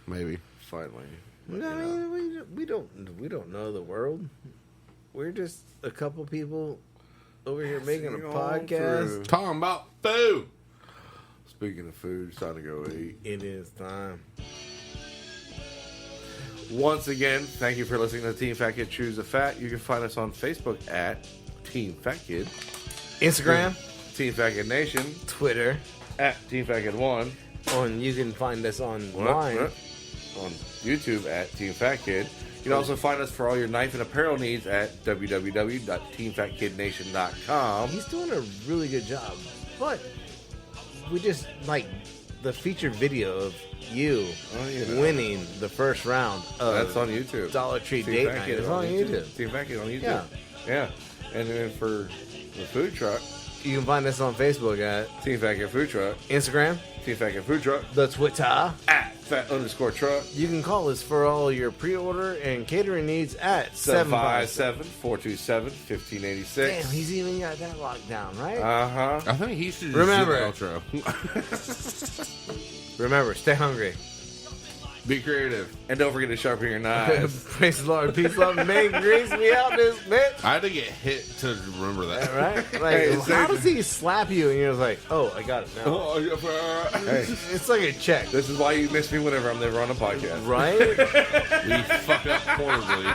maybe. Finally, I mean, we don't know the world. We're just a couple people over here making a Passing on podcast. through. Talking about food. Speaking of food, it's time to go eat. It is time. Once again, thank you for listening to Team Fat Kid Choose a Fat. You can find us on Facebook at Team Fat Kid, Instagram, Team Fat Kid Nation, Twitter, at Team Fat Kid 1, you can find us online. on YouTube at Team Fat Kid. You can also find us for all your knife and apparel needs at www.teamfatkidnation.com. He's doing a really good job. But we just like the featured video of you winning the first round of That's on YouTube. Dollar Tree Team Date Fat Night. Kid It's on YouTube. Team Fat Kid on YouTube. Yeah. Yeah. And then for the food truck, You can find us on Facebook at Team Fat Kid Food Truck, Instagram, Team Fat Kid Food Truck, the Twitter. at Fat_Truck, You can call us for all your pre-order and catering needs at 757-427-1586. Damn, he's even got that locked down, right? Uh-huh. I think he should just Remember. do the outro. Remember, stay hungry. Be creative. And don't forget to sharpen your knives. Praise the Lord, peace, love, and may grace be out this bitch. I had to get hit to remember that. Right? Like, Hey, how does he slap you and you're just like, oh, I got it now? Hey, It's like a check. this is why you miss me whenever I'm never on a podcast. Right? We fuck up horribly.